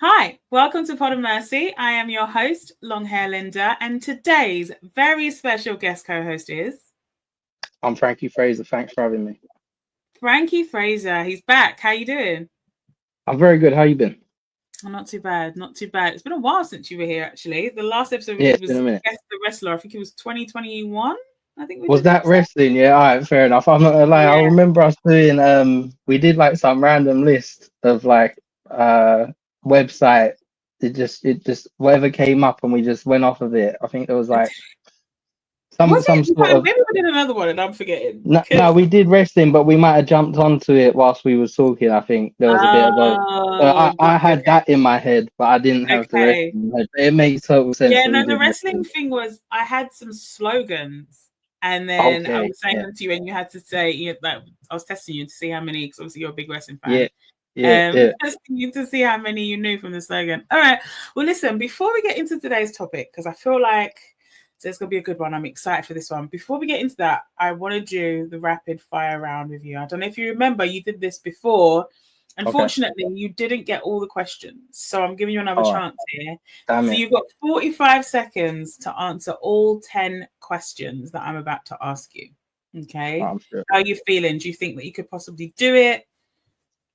Hi, welcome to Pod of Mercy. I am your host, Long Hair Linda, and today's very special guest co-host is I'm Frankie Phraser. Thanks for having me. Frankie Phraser. He's back. How you doing? I'm very good. How you been? Oh, not too bad, not too bad. It's been a while since you were here, actually. The last episode we Yeah, did it's been was a minute. Guest the Wrestler. I think it was 2021. I think we Was did that that. wrestling? Yeah, all right, fair enough. I'm not gonna lie. I Yeah. remember us doing we did like some random list of like website. It just whatever came up and we just went off of it. I think there was like some Was some it? sort of Maybe we did another one and I'm forgetting. no, we did wrestling, but we might have jumped onto it whilst we was talking. I think there was a bit of both. Oh, I got you. had that in my head, but I didn't have the rest Okay. in my head. It makes total sense Yeah, that no, we the did wrestling wrestling. thing was I had some slogans and then I Okay, was saying yeah. them to you and you had to say, like, I was testing you to see how many, because obviously you're a big wrestling fan. Yeah, yeah, yeah. Testing you to see how many you knew from the slogan. All right. Well, listen, before we get into today's topic, because I feel like it's going to be a good one. I'm excited for this one. Before we get into that, I want to do the rapid fire round with you. I don't know if you remember, you did this before. Okay. Unfortunately, you didn't get all the questions. So I'm giving you another All right. chance here. Damn So it. you've got 45 seconds to answer all 10 questions that I'm about to ask you. Okay. I'm sure. How are you feeling? Do you think that you could possibly do it?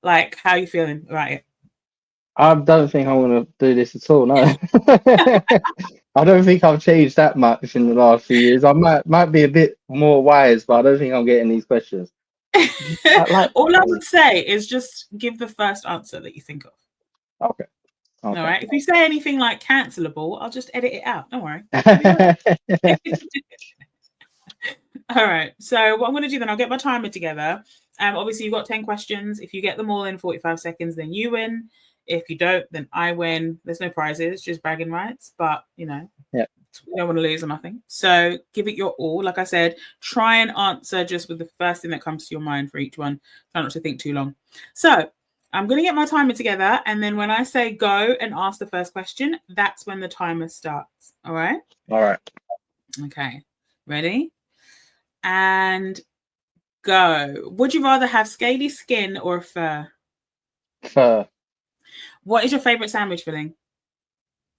Like, how are you feeling about it? I don't think I'm gonna do this at all. No. I don't think I've changed that much in the last few years. I might be a bit more wise, but I don't think I'm getting these questions. Like, All I would say is just give the first answer that you think of. okay, All okay. right. If you say anything like cancelable, I'll just edit it out. Don't worry. All right. So what I'm going to do then, I'll get my timer together. Obviously, you've got 10 questions. If you get them all in 45 seconds, then you win. If you don't, then I win. There's no prizes, just bragging rights. But, Yeah. we don't want to lose or nothing. So give it your all. Like I said, try and answer just with the first thing that comes to your mind for each one. Try not to think too long. So I'm going to get my timer together. And then when I say go and ask the first question, that's when the timer starts. All right. All right. Okay. Ready? And go. Would you rather have scaly skin or fur? Fur. What is your favorite sandwich filling?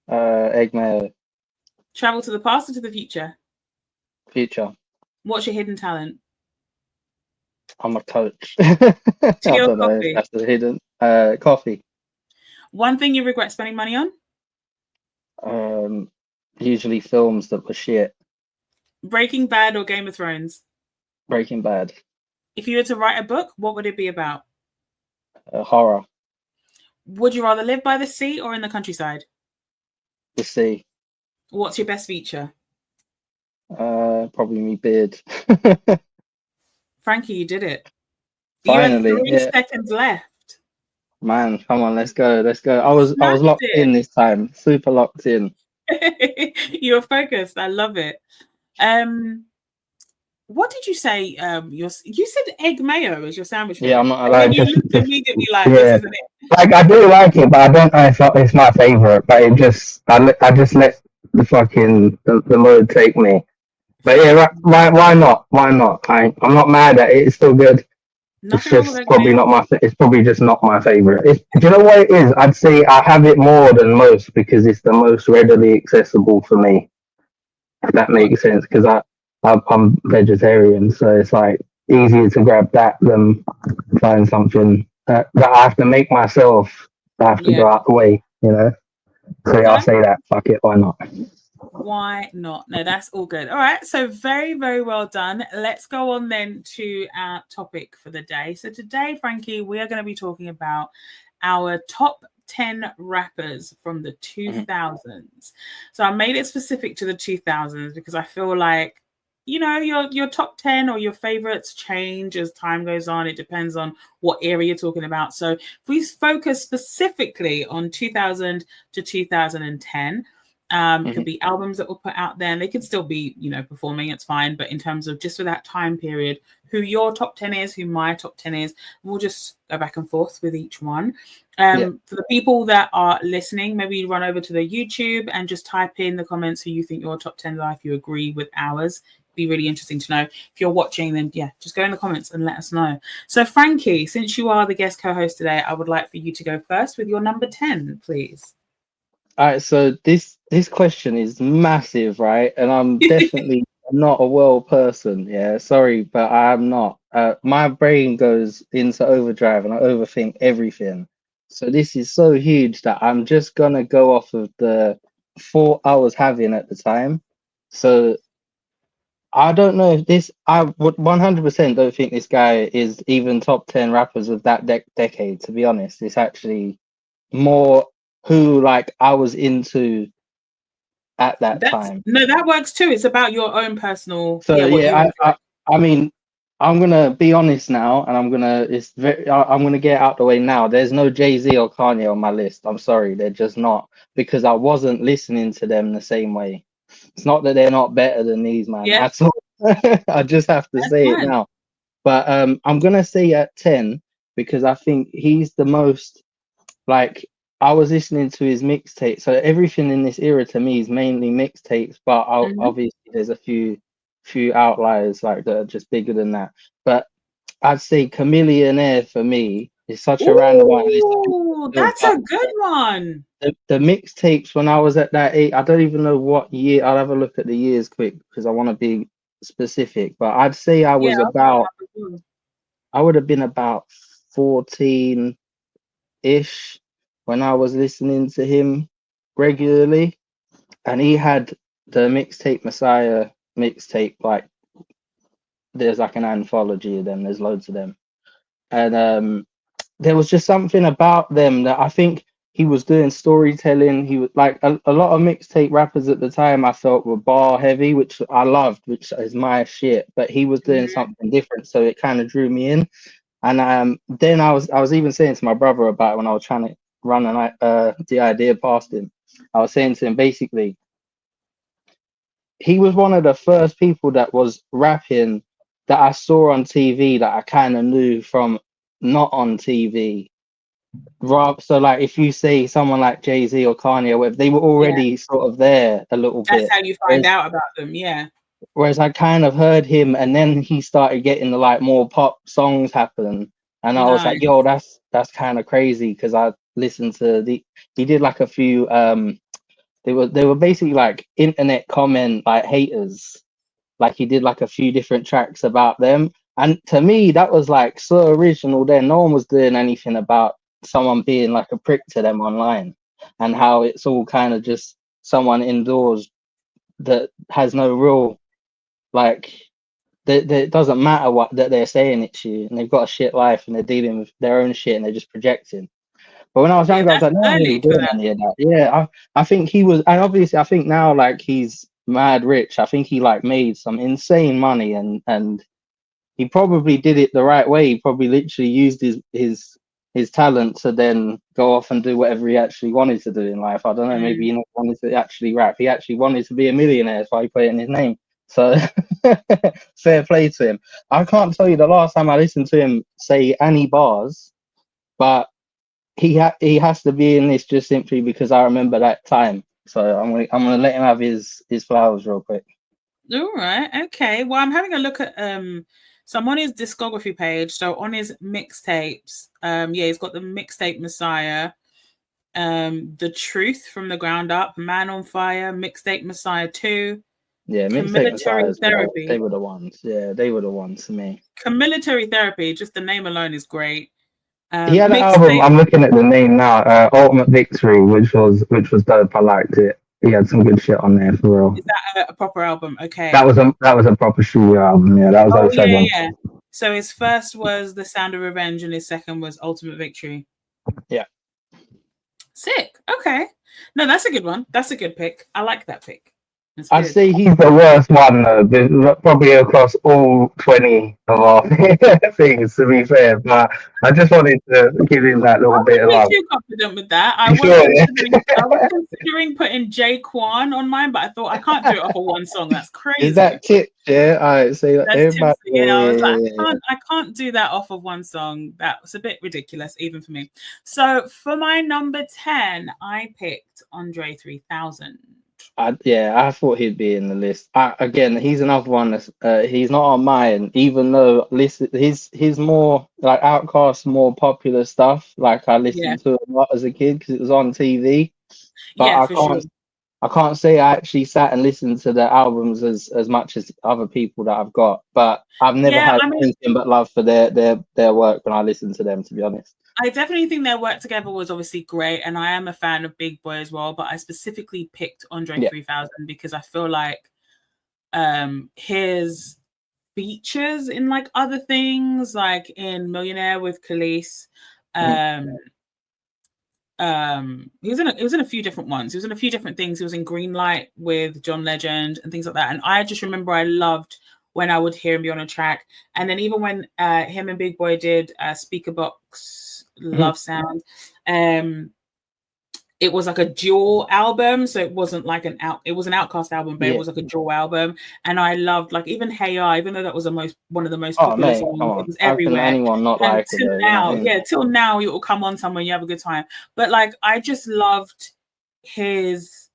Egg mayo. Travel to the past or to the future? Future. What's your hidden talent? I'm a coach. I Tea or don't know if coffee? that's the hidden. Coffee. One thing you regret spending money on? Um, Usually films that were shit. Breaking Bad or Game of Thrones? Breaking Bad. If you were to write a book, what would it be about? Horror. Would you rather live by the sea or in the countryside? The sea. What's your best feature? Probably me beard. Frankie, you did it. You had Finally, 3 seconds left. man, come on, let's go, let's go. I was Smashed locked it. in this time, super locked in. You're focused. I love it. What did you say? You said egg mayo as your sandwich Yeah, I'm filling, not and then allowed. you looked immediately like this Yeah, isn't it? like I do like it, but I don't know if it's my favorite. But I just let the load take me. But yeah, why not? Why not? I'm not mad at it. It's still good. It's Nothing wrong with just egg probably mayo. not my. It's probably just not my favorite. Do you know what it is? I'd say I have it more than most because it's the most readily accessible for me. If that What? makes sense, because I'm vegetarian, so it's like easier to grab that than find something that I have to make myself. I have to Yeah. go out the way. So yeah, I'll Okay. say that. Fuck it, why not? Why not? No, that's all good. All right. So very, very well done. Let's go on then to our topic for the day. So today, Frankie, we are going to be talking about our top 10 rappers from the Mhm. 2000s. So I made it specific to the 2000s because I feel like your top 10 or your favorites change as time goes on. It depends on what era you're talking about. So if we focus specifically on 2000 to 2010, could Mhm. be albums that were put out there and they could still be performing, it's fine, but in terms of just for that time period, who your top 10 is, who my top 10 is, we'll just go back and forth with each one. Yeah. For the people that are listening, maybe run over to the YouTube and just type in the comments who you think your top 10 are if you agree with ours. be really interesting to know. If you're watching, then yeah, just go in the comments and let us know. So Frankie, since you are the guest co-host today, I would like for you to go first with your number 10, please. All right, so this question is massive, right? And I'm definitely not a world person. Yeah, sorry, but I am not. My brain goes into overdrive and I overthink everything. So this is so huge that I'm just gonna go off of the thought I was having at the time. So I don't know if this. I would 100% don't think this guy is even top 10 rappers of that decade. To be honest, it's actually more who like I was into at that time. That works too. It's about your own personal, So what you yeah, enjoy. I mean, I'm gonna be honest now, and I'm gonna get out the way now. There's no Jay-Z or Kanye on my list. I'm sorry, they're just not, because I wasn't listening to them the same way. It's not that they're not better than these man Yeah, at all. I just have to that's say it fine. now. But I'm gonna say at 10 because I think he's the most like I was listening to his mixtape. So everything in this era to me is mainly mixtapes, but Mhm. obviously there's a few outliers like that are just bigger than that. But I'd say Chameleonaire for me is such a random one. And Ooh, that's but a good one. the mixtapes when I was at that age, I don't even know what year. I'll have a look at the years quick because I want to be specific. But I'd say Yeah, I'll put them up as well. I would have been about 14 ish when I was listening to him regularly, and he had the mixtape Messiah mixtape. Like, there's like an anthology of them. There's loads of them, and there was just something about them that I think he was doing storytelling. He was like a lot of mixtape rappers at the time. I felt were bar heavy, which I loved, which is my shit. But he was doing Mhm. something different, so it kind of drew me in. And then I was even saying to my brother about it when I was trying to run the idea past him. I was saying to him basically, he was one of the first people that was rapping that I saw on TV that I kind of knew from not on TV. Rob, so like if you say someone like Jay-Z or Kanye or whatever, they were Yeah, already sort of there a little that's bit. how you find Whereas out about them. Yeah. Whereas I kind of heard him, and then he started getting the like more pop songs happen, and I was like, Nice. "Yo, that's kind of crazy." Because I listened to he did like a few they were basically like internet comment like haters, like he did like a few different tracks about them, and to me that was like so original. Then no one was doing anything about someone being like a prick to them online, and how it's all kind of just someone indoors that has no real like it doesn't matter what that they're saying it to you, and they've got a shit life, and they're dealing with their own shit, and they're just projecting. But when I was Yeah, younger, I was that's like, no one really early for doing that. any of that. Yeah, I think he was, and obviously, I think now like he's mad rich. I think he like made some insane money, and he probably did it the right way. He probably literally used his talent to then go off and do whatever he actually wanted to do in life. I don't know, maybe Mm. he not wanted to actually rap. He actually wanted to be a millionaire, that's why he put it in his name. So fair play to him. I can't tell you the last time I listened to him say any bars, but he has to be in this just simply because I remember that time. So I'm gonna let him have his flowers real quick. All right. Okay. Well, I'm having a look at so I'm on his discography page. So on his mixtapes, yeah, he's got the mixtape Messiah, The Truth from the Ground Up, Man on Fire, Mixtape Messiah 2, Yeah, mixtape Camilitary messiahs they Therapy. were the ones. Yeah, they were the ones to me. Camilitary Therapy, just the name alone is great. He had an album. Mixtape, I'm looking at the name now. Ultimate Victory, which was dope. I liked it. He had some good shit on there for real. is that a proper album? That Okay. was a proper studio album. Yeah, that was Oh oh yeah, 07. yeah. So his first was The Sound of Revenge and his second was Ultimate Victory. Yeah. Sick. Okay. No, that's a good one. That's a good pick. I like that pick. That's I'd good. say he's the worst one, probably across all 20 of our things, to be fair. But I just wanted to give him that I little bit of wouldn't love. be too confident with that. You sure? Yeah? I was considering putting Jay Kwan on mine, but I thought I can't do it off of one song. That's Is crazy. that tips? Yeah. All right. So That's everybody. tipsy. Yeah, I was yeah, like, yeah, yeah. I can't do that off of one song. That was a bit ridiculous, even for me. So for my number 10, I picked Andre 3000. I thought he'd be in the list. Again, he's another one that's he's not on mine, even though listen his more like Outcast, more popular stuff. Like I Yeah, listened to a lot as a kid because it was on TV, but yeah, for sure. I can't say I actually sat and listened to the albums as much as other people that I've got. But I've never Yeah, had I mean, anything but love for their work when I listen to them. To be honest. I definitely think their work together was obviously great, and I am a fan of Big Boy as well. But I specifically picked Andre Yeah. 3000 because I feel like his features in like other things, like in Millionaire with Khalees, Mhm. um, he was in a few different ones. He was in a few different things. He was in Greenlight with John Legend and things like that. And I just remember I loved when I would hear him be on a track. And then even when him and Big Boy did Speaker Box Mhm. Love Sound, um, it was like a dual album, so it wasn't like it was an Outcast album, but it Yeah. was like a dual album. And I loved like even Hey Ya, even though that was one of the most Oh popular mate, come songs, it on. was How can everywhere. anyone not And like it till though? You know what I now, mean? yeah, till now it will come on somewhere and you have a good time. But like I just loved his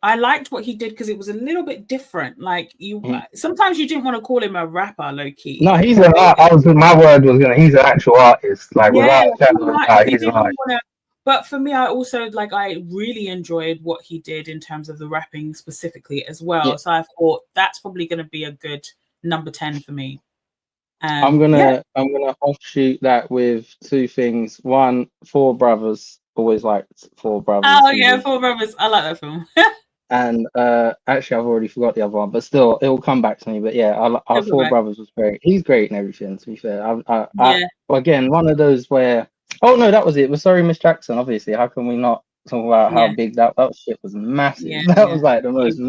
I liked what he did because it was a little bit different. Like you Mhm. sometimes you didn't want to call him a rapper low key. No, he's an art. I was my word was gonna. He's an actual artist. Like Yeah, without a like shadow of a doubt, you he's an didn't really artist. want to. But for me, I also like I really enjoyed what he did in terms of the rapping specifically as Yeah, well. So I thought that's probably going to be a good number 10 for me. Yeah. I'm gonna offshoot that with two things. One, Four Brothers. Always liked Four Brothers. Oh He's yeah, a Four Brothers. I like that film. and actually I've already forgot the other one, but still it will come back to me. But yeah, our He'll come Four back. Brothers was great. He's great and everything. To be fair, Yeah, again one of those where oh no, that was it. It was Sorry Miss Jackson. Obviously, how can we not talk about how yeah, big that shit was massive? yeah, That yeah. was like the most.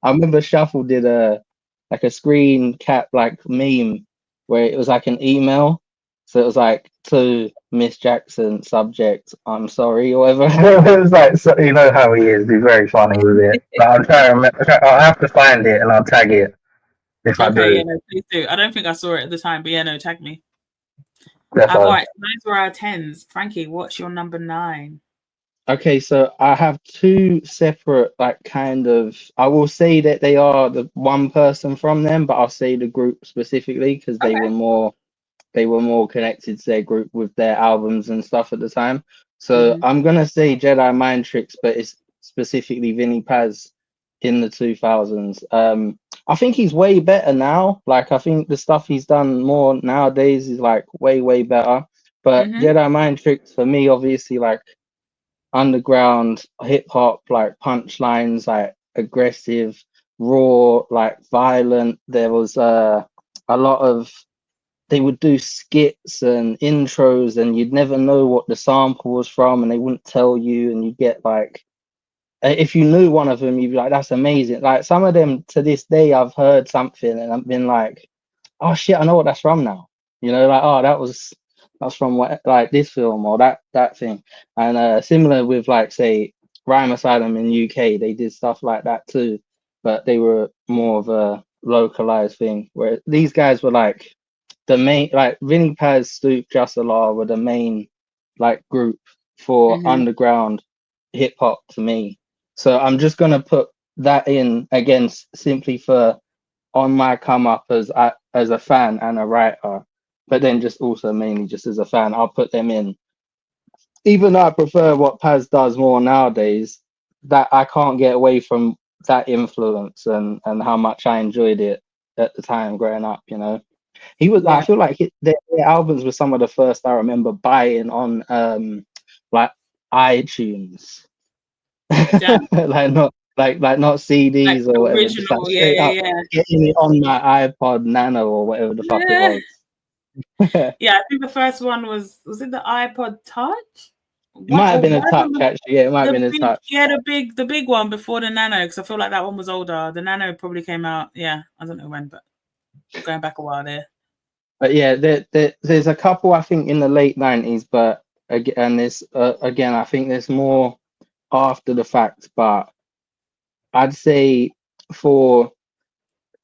I remember Shuffle did a like a screen cap like meme where it was like an email. So it was like to Miss Jackson, subject, I'm sorry, or whatever. It was like, so, you know how he is. He's very funny with it. But I'll try and I'll have to find it and I'll tag it if I Okay, do. yeah, no, please do. I don't think I saw it at the time, but yeah, no, tag me. All Definitely. right, so those were our tens. Frankie, what's your number 9? Okay, so I have two separate, like, kind of. I will say that they are the one person from them, but I'll say the group specifically because Okay. they were more connected to their group with their albums and stuff at the time. So Mm-hmm. I'm gonna say Jedi Mind Tricks, but it's specifically Vinny Paz in the 2000s. I think he's way better now. Like I think the stuff he's done more nowadays is like way better. But Mm-hmm. Jedi Mind Tricks for me, obviously, like underground hip hop, like punchlines, like aggressive, raw, like violent. There was a lot of they would do skits and intros and you'd never know what the sample was from and they wouldn't tell you and you'd get like if you knew one of them you'd be like that's amazing, like some of them to this day I've heard something and I've been like oh shit I know what that's from now, you know, like oh that's from what like this film or that thing. And similar with like say Rhyme Asylum in UK, they did stuff like that too, but they were more of a localized thing where these guys were like the main, like Vinny Paz, Stoop, Just Allah were the main like group for Mm-hmm. underground hip hop to me. So I'm just gonna put that in again simply for on my come up as a fan and a writer, but then just also mainly just as a fan, I'll put them in. Even though I prefer what Paz does more nowadays, that I can't get away from that influence and how much I enjoyed it at the time growing up, you know. He was. I Yeah. feel like their albums were some of the first I remember buying on like iTunes, Damn. like not Like CDs or whatever, just like original. Yeah, straight yeah, up yeah. getting it on my iPod Nano or whatever the fuck it Yeah. was. Yeah, I think the first one was it the iPod Touch? It might have been One a of them touch actually. Yeah, it might have been a touch. the big one before the Nano, because I feel like that one was older. The Nano probably came out, yeah, I don't know when, but going back a while there. But yeah, there's a couple I think in the late 90s, but again, and this again, I think there's more after the fact. But I'd say for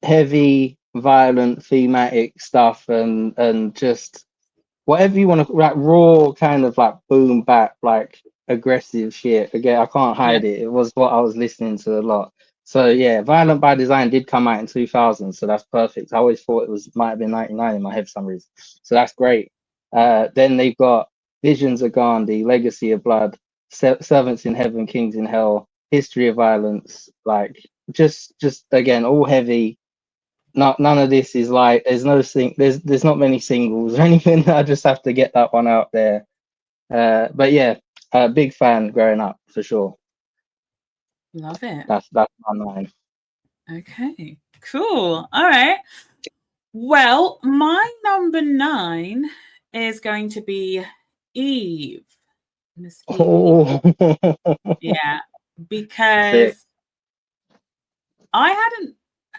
heavy, violent, thematic stuff and just whatever you want to like raw kind of like boom bap, like aggressive shit. Again, I can't Yeah. hide it. It was what I was listening to a lot. So yeah, Violent by Design did come out in 2000, so that's perfect. I always thought it was might have been 99 in my head for some reason. So that's great. Then they've got Visions of Gandhi, Legacy of Blood, Servants in Heaven, Kings in Hell, History of Violence, like just again all heavy. Not none of this is like there's not many singles or anything. I just have to get that one out there. But yeah, big fan growing up for sure. Love it. That's my nine. Okay. Cool. All right. Well, my number 9 is going to be Eve. Miss Evie. Oh, Yeah. sick. Because I hadn't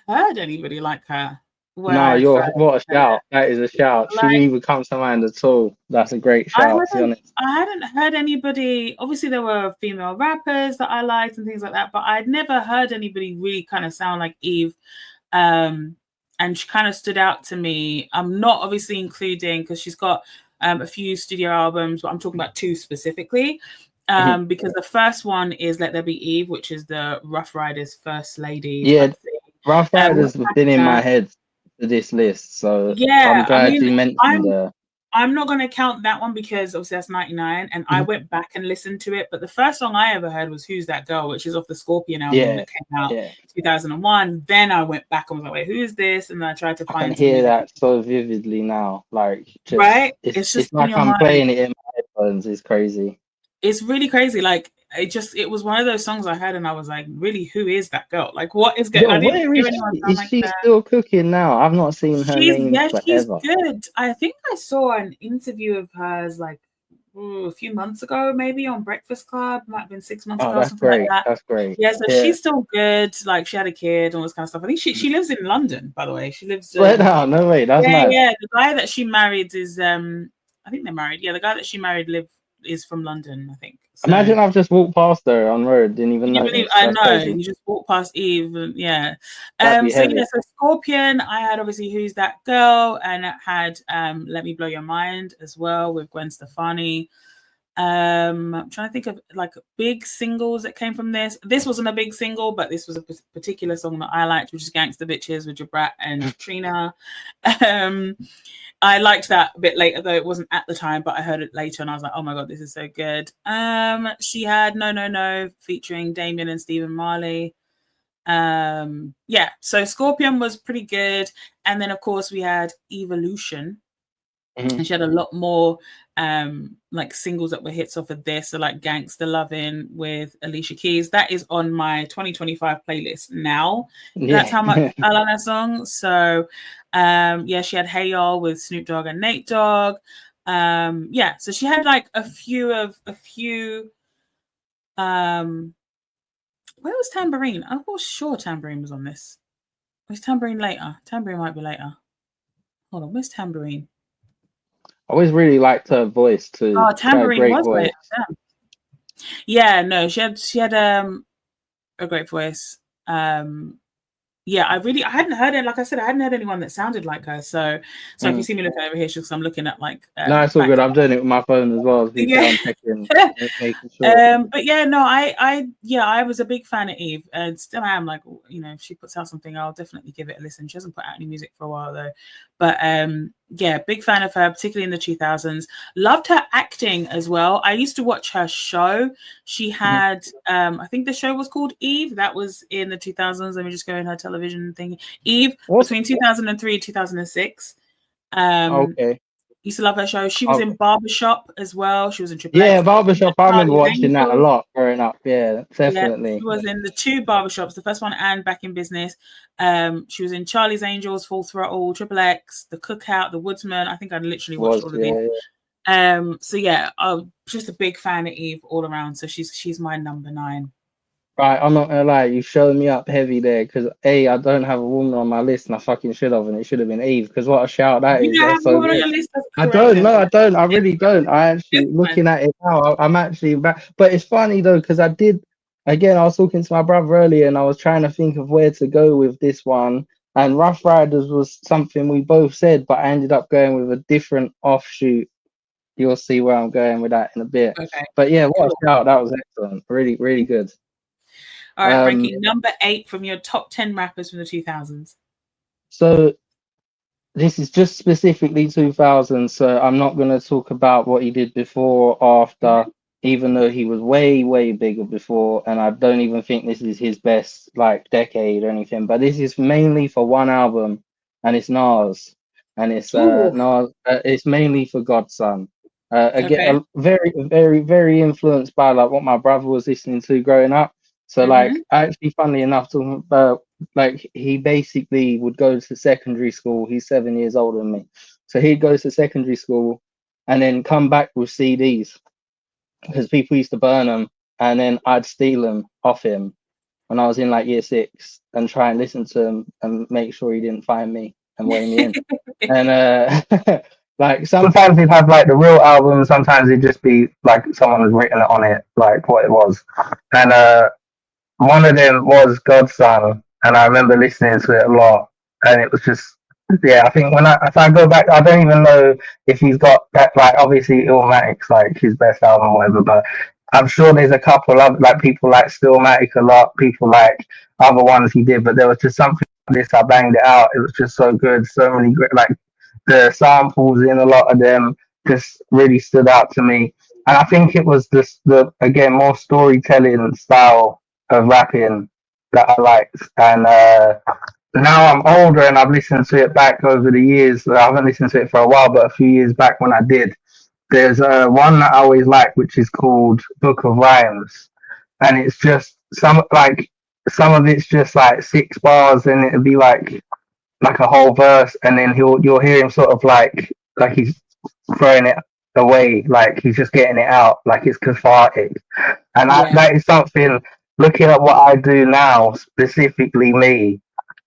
heard anybody like her when No, I had you're first what a heard her. shout. That is a shout. She didn't Like even come to mind at all. That's a great I shout, to be hadn't honest. I hadn't heard anybody. Obviously there were female rappers that I liked and things like that, but I'd never heard anybody really kind of sound like Eve. Um, and she kind of stood out to me. I'm not obviously including because she's got a few studio albums, but I'm talking about 2 specifically. Mhm. Because the first one is Let There Be Eve, which is the Rough Riders First Lady Yeah, type thing. Rough With Riders have been in my Pasha. head for this list, so I'm Yeah, I glad mean, you mentioned I'm her. I'm not going to count that one because obviously that's 99 and I Mhm. went back and listened to it. But the first song I ever heard was Who's That Girl, which is off the Scorpion album Yeah, that came out yeah. 2001. Then I went back and was like, wait, who is this? And then I tried to I can find some hear music. that so vividly now. Like, just Right? It's it's just in like your I'm mind. playing it in my headphones. It's crazy. It's really crazy. Like, it was one of those songs I heard and I was like, really, who is that girl? Like, what is going Yo, I didn't where hear is anyone she? sound Is like she that. still cooking now? I've not seen her She's name yeah, she's forever. good. I think I saw an interview of hers like a few months ago, maybe on Breakfast Club. Might have been 6 months Oh, ago, that's something like great. that. That's great. Yeah, so Yeah. she's still good. Like she had a kid, all this kind of stuff. I think she lives in London, by the way. She lives Swear down. No way. That's yeah, mad. yeah. The guy that she married is I think they're married. Yeah, the guy that she married is from London, I think. So Imagine I've just walked past her on road, didn't even can you believe? notice. I That's know crazy. you just walk past Eve, and yeah. That'd be So yeah, heavy. so Scorpion. I had obviously Who's That Girl, and it had Let Me Blow Your Mind as well with Gwen Stefani. I'm trying to think of like big singles that came from this. This wasn't a big single, but this was a particular song that I liked, which is Gangsta Bitches with Jabrat and Trina. Um, I liked that a bit later, though it wasn't at the time, but I heard it later and I was like, oh my God, this is so good. She had No No No featuring Damien and Stephen Marley. Yeah, so Scorpion was pretty good. And then, of course, we had Evolution. Mhm. And she had a lot more like singles that were hits off of this, so like Gangster Lovin' with Alicia Keys. That is on my 2025 playlist now. That's Yeah. how much I love that song. So yeah, she had Hey Y'all with Snoop Dogg and Nate Dogg. Yeah, so she had like a few where was Tambourine? I was sure Tambourine was on this. Was Tambourine later? Tambourine might be later. Hold on, where's Tambourine? I always really liked her voice too. Oh, She had a Tambourine great was later. voice. Damn. Yeah, no, she had a great voice. Yeah, I hadn't heard it. Like I said, I hadn't heard anyone that sounded like her. So if you Mhm. see me looking over here, it's because I'm looking at like No, it's all good. facts. I'm doing it with my phone as well. To be fair, Yeah. I'm checking, making sure. But yeah, no, yeah, I was a big fan of Eve, and still am. Like, if she puts out something, I'll definitely give it a listen. She hasn't put out any music for a while though, but yeah, big fan of her, particularly in the 2000s. Loved her acting as well. I used to watch her show. She Mhm. had, I think the show was called Eve. That was in the 2000s. Let me just go in her television thing. Eve What's between 2003 and 2006. Um, okay? Used to love her show. She was Okay. in Barbershop as well. She was in Triple Yeah, X. Barbershop. I remember Charlie's watching that a Angels. lot growing up. Yeah, Yeah, she definitely. was in the 2 barbershops, the first one and Back in Business. She was in Charlie's Angels, Full Throttle, Triple X, The Cookout, The Woodsman. I think I literally watched Was all of these. yeah. So yeah, I'm just a big fan of Eve all around. So she's my number 9. Right, I'm not gonna lie, you showed me up heavy there because I don't have a woman on my list and I fucking should have, and it should have been Eve because what a shout that You is. don't That's have a so woman on good. your list. That's I correct. don't, Then no, I don't. I it's really don't. I actually it's fine. looking at it now. I'm actually back, but it's funny though because I did. Again, I was talking to my brother earlier and I was trying to think of where to go with this one. And Rough Riders was something we both said, but I ended up going with a different offshoot you'll see where I'm going with that in a bit. Okay, But yeah, what cool. a shout! That was excellent. Really, really good. All right, Frankie, number 8 from your top 10 rappers from the 2000s. So this is just specifically 2000, so I'm not going to talk about what he did before or after, even though he was way, way bigger before, and I don't even think this is his best like decade or anything. But this is mainly for one album, and it's Nas, and it's Ooh, Nas. It's mainly for Godson. Again, okay. very, very, very influenced by like what my brother was listening to growing up. So like, Mm-hmm. actually, funnily enough, talking about like he basically would go to secondary school. He's 7 years older than me, so he'd go to secondary school and then come back with CDs because people used to burn them, and then I'd steal them off him when I was in like year 6 and try and listen to him and make sure he didn't find me and weigh me in. And like sometimes he'd have like the real album, sometimes it'd just be like someone had written it on it, like what it was. And one of them was Godson, and I remember listening to it a lot, and it was just, yeah. I think when if I go back, I don't even know if he's got that. Like, obviously, Illmatic's like his best album, or whatever. But I'm sure there's a couple of like people like Stillmatic a lot, people like other ones he did. But there was just something like this. I banged it out. It was just so good. So many great, like the samples in a lot of them just really stood out to me. And I think it was this the again more storytelling style of rapping that I liked. And now I'm older and I've listened to it back over the years. I haven't listened to it for a while, but a few years back when I did, there's one that I always like, which is called Book of Rhymes, and it's just some of it's just like 6 bars, and it'll be like a whole verse, and then you'll hear him sort of like he's throwing it away, like he's just getting it out, like it's cathartic. And Yeah. that is something, looking at what I do now, specifically me,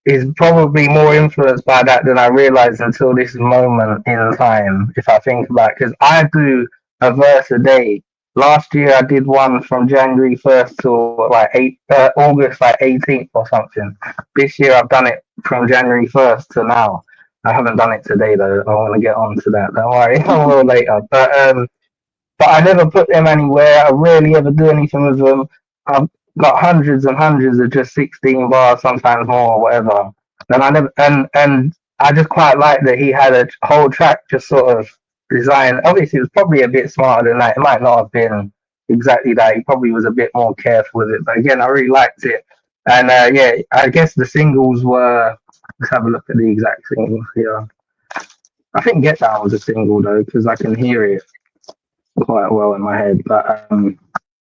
is probably more influenced by that than I realized until this moment in time, if I think about it. Because I do a verse a day. Last year I did one from January 1st to like August like 18th or something. This year I've done it from January 1st to now. I haven't done it today though. I want to get on to that. Don't worry, I will later. But I never put them anywhere. I rarely ever do anything with them. I've got hundreds and hundreds of just 16 bars, sometimes more, or whatever. And I never, and I just quite like that he had a whole track just sort of designed. Obviously, it was probably a bit smarter than that. It might not have been exactly that. He probably was a bit more careful with it. But again, I really liked it. And yeah, I guess the singles were. Let's have a look at the exact singles here. I think Get Down was a single though, because I can hear it quite well in my head. But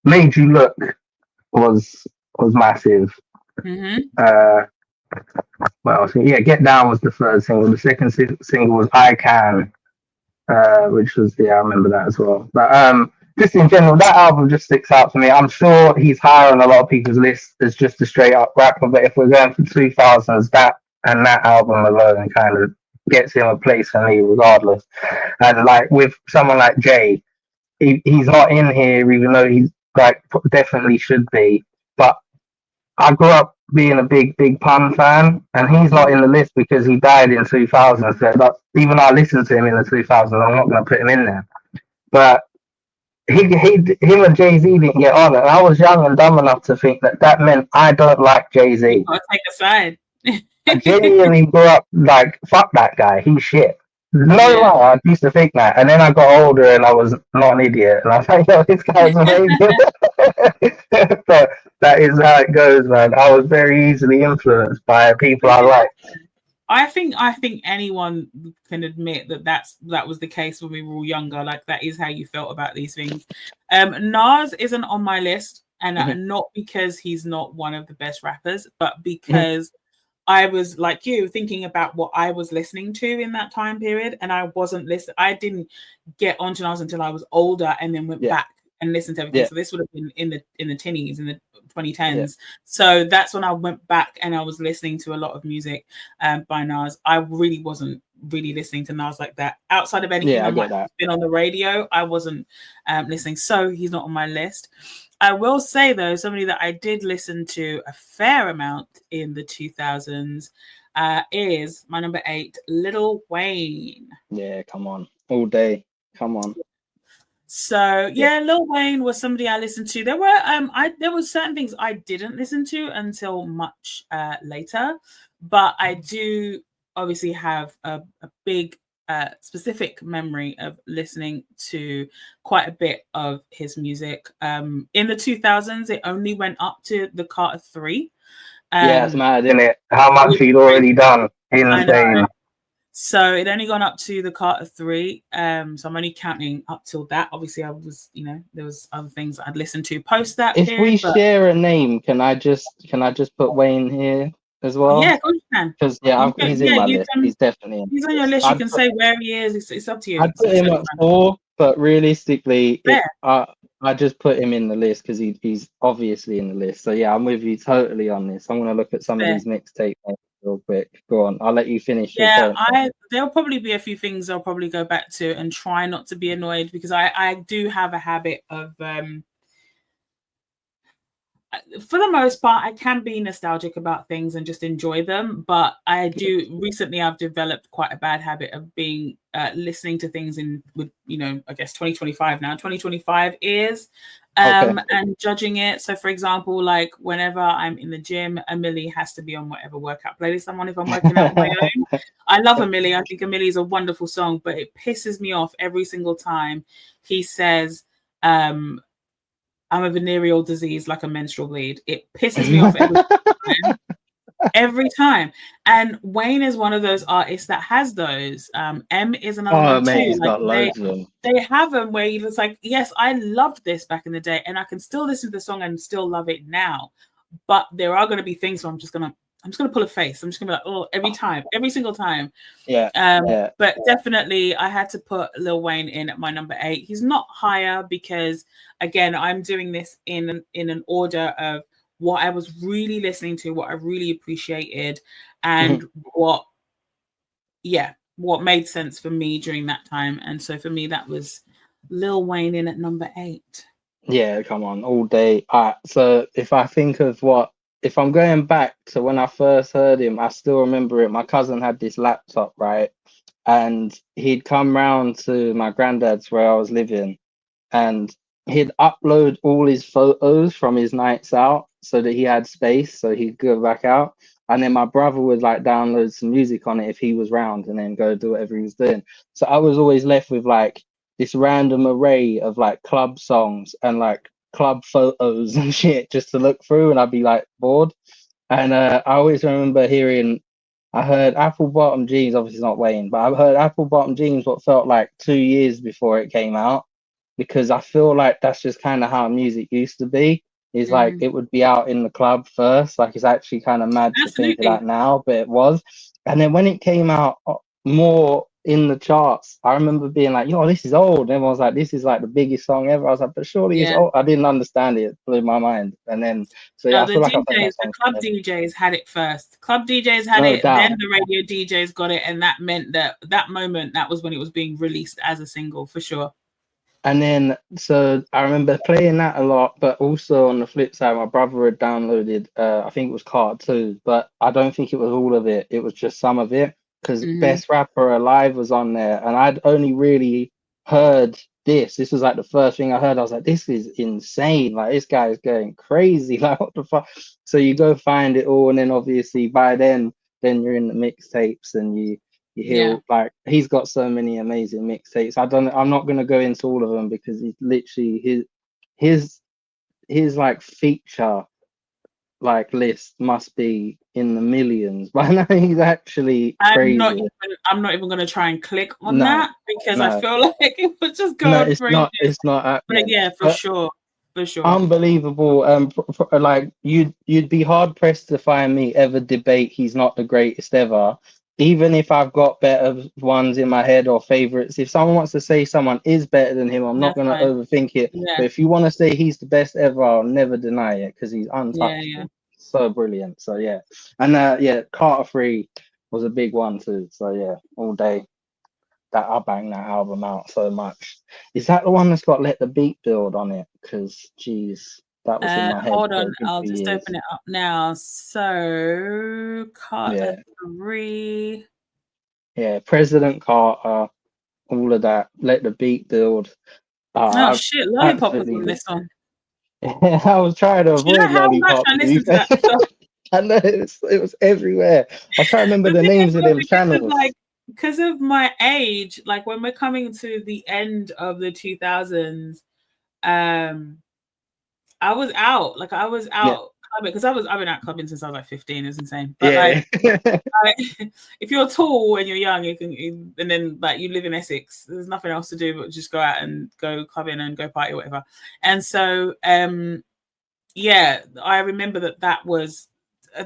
Made You Look was massive. Mm-hmm. Well, so yeah, Get Down was the third single. The second single was I Can, which was, yeah, I remember that as well. But just in general, that album just sticks out to me. I'm sure he's higher on a lot of people's lists as just a straight up rapper, but if we're going for 2000s, that album alone kind of gets him a place for me regardless. And like with someone like Jay, he's not in here, even though he's like definitely should be. But I grew up being a big Pun fan, and he's not in the list because he died in 2000. So even though I listened to him in the 2000s, I'm not going to put him in there. But him and Jay Z didn't get on, and I was young and dumb enough to think that meant I don't like Jay You Z. gotta take a side. I genuinely grew up like, fuck that guy, he's shit. No Yeah. lie, I used to think that, and then I got older and I was not an idiot, and I was like, yo, this guy's amazing. But that is how it goes, man. I was very easily influenced by people I Yeah. like. I think anyone can admit that was the case when we were all younger. Like that is how you felt about these things. Nas isn't on my list, and Mhm, not because he's not one of the best rappers, but mhm. because I was like you thinking about what I was listening to in that time period, and I wasn't listening. I didn't get onto Nas until I was older, and then went Yeah, back and listened to everything. yeah, So this would have been in the tinnies, in the yeah, 2010s. So that's when I went back and I was listening to a lot of music by Nas. I really wasn't really listening to Nas like that. Outside of anything yeah. that I might get that. have been on the radio, I wasn't listening. So he's not on my list. I will say though, somebody that I did listen to a fair amount in the 2000s is my number 8, Lil Wayne. Yeah, come on, all day. Come on. So Yeah. yeah, Lil Wayne was somebody I listened to. There was certain things I didn't listen to until much later, but I do obviously have a big specific memory of listening to quite a bit of his music. In the 2000s, it only went up to the Carter 3. Yeah, it's Um, mad, isn't it? How much which he'd already done. I know. Insane. So it only gone up to the Carter 3. So I'm only counting up till that. Obviously, I was, there was other things I'd listened to post that If we period, but share a name, can I just put Wayne here as yeah, well? of course you can. Because yeah, he's in Yeah, my you list. can. He's definitely in He's my on your list. list. You can say where he is. It's up to you. I'd It's put him totally at fine. 4, but realistically, Fair. I just put him in the list because he's obviously in the list. So yeah, I'm with you totally on this. I'm gonna look at some of Fair. these mixtape names real quick. Go on, I'll let you finish your Yeah, point. there'll probably be a few things I'll probably go back to and try not to be annoyed because I do have a habit of for the most part, I can be nostalgic about things and just enjoy them. But I do recently, I've developed quite a bad habit of being listening to things with, I guess 2025 now, 2025 ears, Okay. and judging it. So, for example, like whenever I'm in the gym, Amelie has to be on whatever workout playlist I'm on if I'm working out on my own. I love Amelie. I think Amelie is a wonderful song, but it pisses me off every single time he says, I'm a venereal disease like a menstrual bleed. It pisses me off every time. Every time. And Wayne is one of those artists that has those. M is another Oh one mate, too. he's Like got loads of them. they have them where you just like, yes, I loved this back in the day, and I can still listen to the song and still love it now. But there are going to be things where I'm just gonna pull a face. I'm just gonna be like, oh, every single time. Yeah, yeah. But definitely, I had to put Lil Wayne in at my number 8. He's not higher because, again, I'm doing this in an order of what I was really listening to, what I really appreciated, and what made sense for me during that time. And so for me, that was Lil Wayne in at number 8. Yeah, come on, all day. So if I think of if I'm going back to when I first heard him, I still remember it. My cousin had this laptop, right? And he'd come round to my granddad's where I was living, and he'd upload all his photos from his nights out so that he had space so he'd go back out. And then my brother would like download some music on it if he was round and then go do whatever he was doing. So I was always left with like this random array of like club songs and like club photos and shit just to look through, and I'd be like bored. And I always remember I heard Apple Bottom Jeans, obviously not Wayne, but I heard Apple Bottom Jeans what felt like 2 years before it came out, because I feel like that's just kind of how music used to be. Is like it would be out in the club first. Like it's actually kind of mad to think of Absolutely. that now, but it was. And then when it came out more in the charts, I remember being like, "Yo, this is old." And everyone was like, "This is like the biggest song ever." I was like, "But surely it's Yeah. old." I didn't understand it. It blew my mind. And then, so yeah, I feel like I think that The song's club dead. DJs had it first. Club DJs had No it, doubt. then the radio DJs got it, and that meant that moment, that was when it was being released as a single for sure. And then, so I remember playing that a lot, but also on the flip side, my brother had downloaded, I think it was Carter 2, but I don't think it was all of it. It was just some of it, because Best Rapper Alive was on there, and I'd only really heard this. This was like the first thing I heard. I was like, this is insane. Like, this guy is going crazy. Like, what the fuck? So you go find it all, and then obviously by then you're in the mixtapes and he'll like he's got so many amazing mixtapes. I'm not gonna go into all of them because he's literally his like feature like list must be in the millions. But I know he's actually crazy. I'm not even gonna try and click on No, that because I no, feel like it would just go no, on for ages. it's not But happening. yeah, for But sure. For sure. unbelievable. Like you'd be hard pressed to find me ever debate he's not the greatest ever. Even if I've got better ones in my head or favorites, if someone wants to say someone is better than him, I'm not That's gonna fine. overthink it. Yeah. But if you want to say he's the best ever, I'll never deny it because he's untouchable. Yeah. So brilliant. So yeah, and yeah, Carter 3 was a big one too. So yeah, all day. That I bang that album out so much. Is that the one that's got Let the Beat Build on it? Because geez, that was in my head Hold for on, a good I'll few just years. open it up now. So Yeah, Carter 3. yeah. President Carter, all of that. Let the Beat Build. Oh I shit, Lollipop was on absolutely. this one. I was trying to Do you know avoid how much Lollipop. I To be listened to fair, that song? I know it was everywhere. I was trying to remember The the thing is, names of well, them channels. because of my age, like when we're coming to the end of the 2000s, um, I was out. Like I was Yeah, out clubbing because I've been out clubbing since I was like 15. It's insane. But yeah, I, if you're tall and you're young, and then like you live in Essex, there's nothing else to do but just go out and go clubbing and go party, whatever. And so, yeah, I remember that was.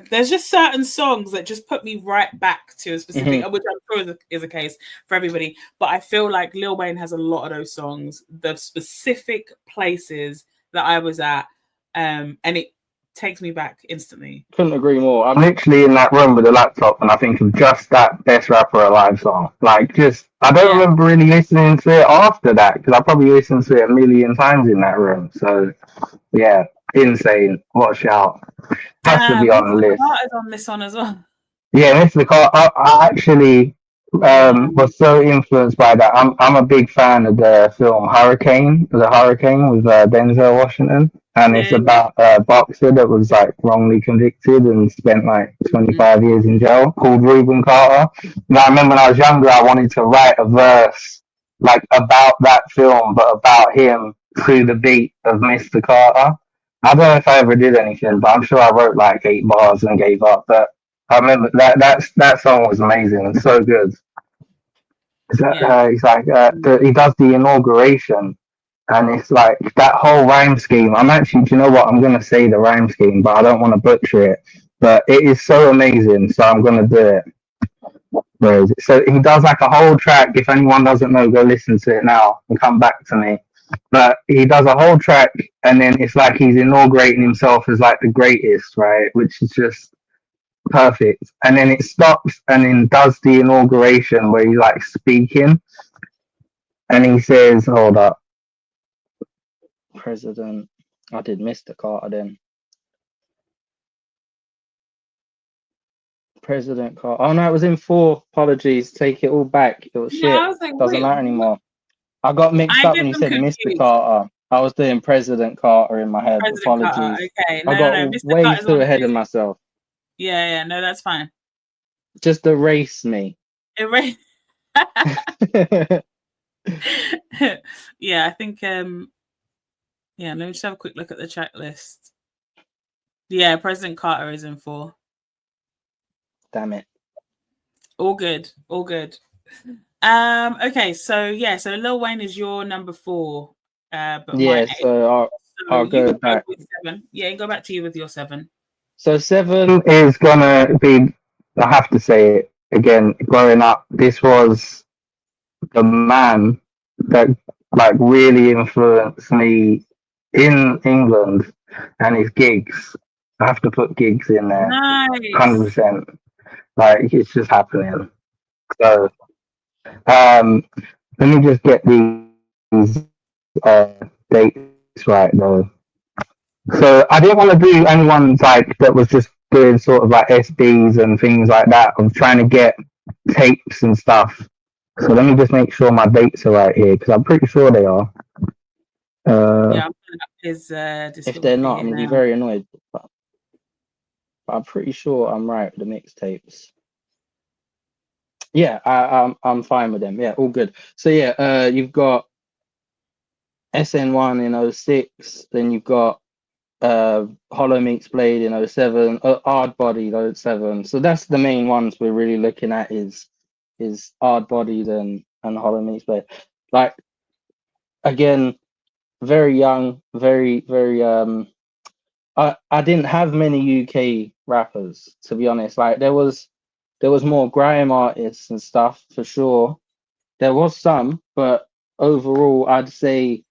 There's just certain songs that just put me right back to a specific, hmm which I'm sure is a case for everybody. But I feel like Lil Wayne has a lot of those songs, the specific places that I was at, and it takes me back instantly. Couldn't agree more. I'm literally in that room with a laptop, and I think of just that "Best Rapper Alive" song. Like, just I don't Yeah, remember really listening to it after that because I probably listened to it a million times in that room. So yeah, insane. What a shout! Has to be on the Mr. list. Carter's on this one as well. Yeah, Mr. Car. I actually Yeah, was so influenced by that. I'm a big fan of the film Hurricane, The Hurricane with Denzel Washington, and it's yeah, yeah. about a boxer that was like wrongly convicted and spent like Mm. 25 years in jail called Reuben Carter. And I remember when I was younger, I wanted to write a verse like about that film, but about him through the beat of Mr. Carter. I don't know if I ever did anything, but I'm sure I wrote like 8 bars and gave up. But I remember that song was amazing and so good. Yeah. It's like Mm. he does the inauguration, and it's like that whole rhyme scheme. I'm actually, do you know what? I'm gonna say the rhyme scheme, but I don't want to butcher it. But it is so amazing, so I'm gonna do it. So he does like a whole track. If anyone doesn't know, go listen to it now and come back to me. But he does a whole track, and then it's like he's inaugurating himself as like the greatest, right? Which is just perfect. And then it stops and then does the inauguration where he's like speaking and he says, hold up, President. I did Mr. Carter then. President Carter. Oh no, it was in four. Apologies. Take it all back. It was Yeah, I shit. was like, Doesn't wait, matter what? anymore. I got mixed I up get when you them said Mr. confused. Carter. I was doing President Carter in my head. President Carter. Apologies. Okay, I no, got Mr. way Carter's too on ahead too. of myself. Yeah, yeah, no, that's fine. Just erase me. Erase. Yeah, I think yeah, let me just have a quick look at the checklist. Yeah, President Carter is in 4. Damn it. All good, all good. Okay, so yeah, so Lil Wayne is your number 4, but my Yeah, 8. so So I'll you go can go back. with 7. Yeah, go back to you with your 7. So 7 is gonna be. I have to say it again. Growing up, this was the man that like really influenced me in England and his gigs. I have to put gigs in there, Nice. 100%. Like it's just happening. So um, let me just get these dates right though. So I didn't want to do anyone like that was just doing sort of like SBs and things like that. I'm trying to get tapes and stuff. So let me just make sure my dates are right here because I'm pretty sure they are. Yeah, I'm pulling up his If they're discography not, here I'm gonna be now. very annoyed. But I'm pretty sure I'm right with the mixtapes. Yeah, I'm fine with them. Yeah, all good. So yeah, you've got SN1 in '06, then you've got Hollow Meets Blade in '07, Hard Bodied '07. So that's the main ones we're really looking at is Hard Bodied and Hollow Meets Blade. Like again, very young, very I didn't have many UK rappers to be honest. Like there was more grime artists and stuff for sure. There was some, but overall, I'd say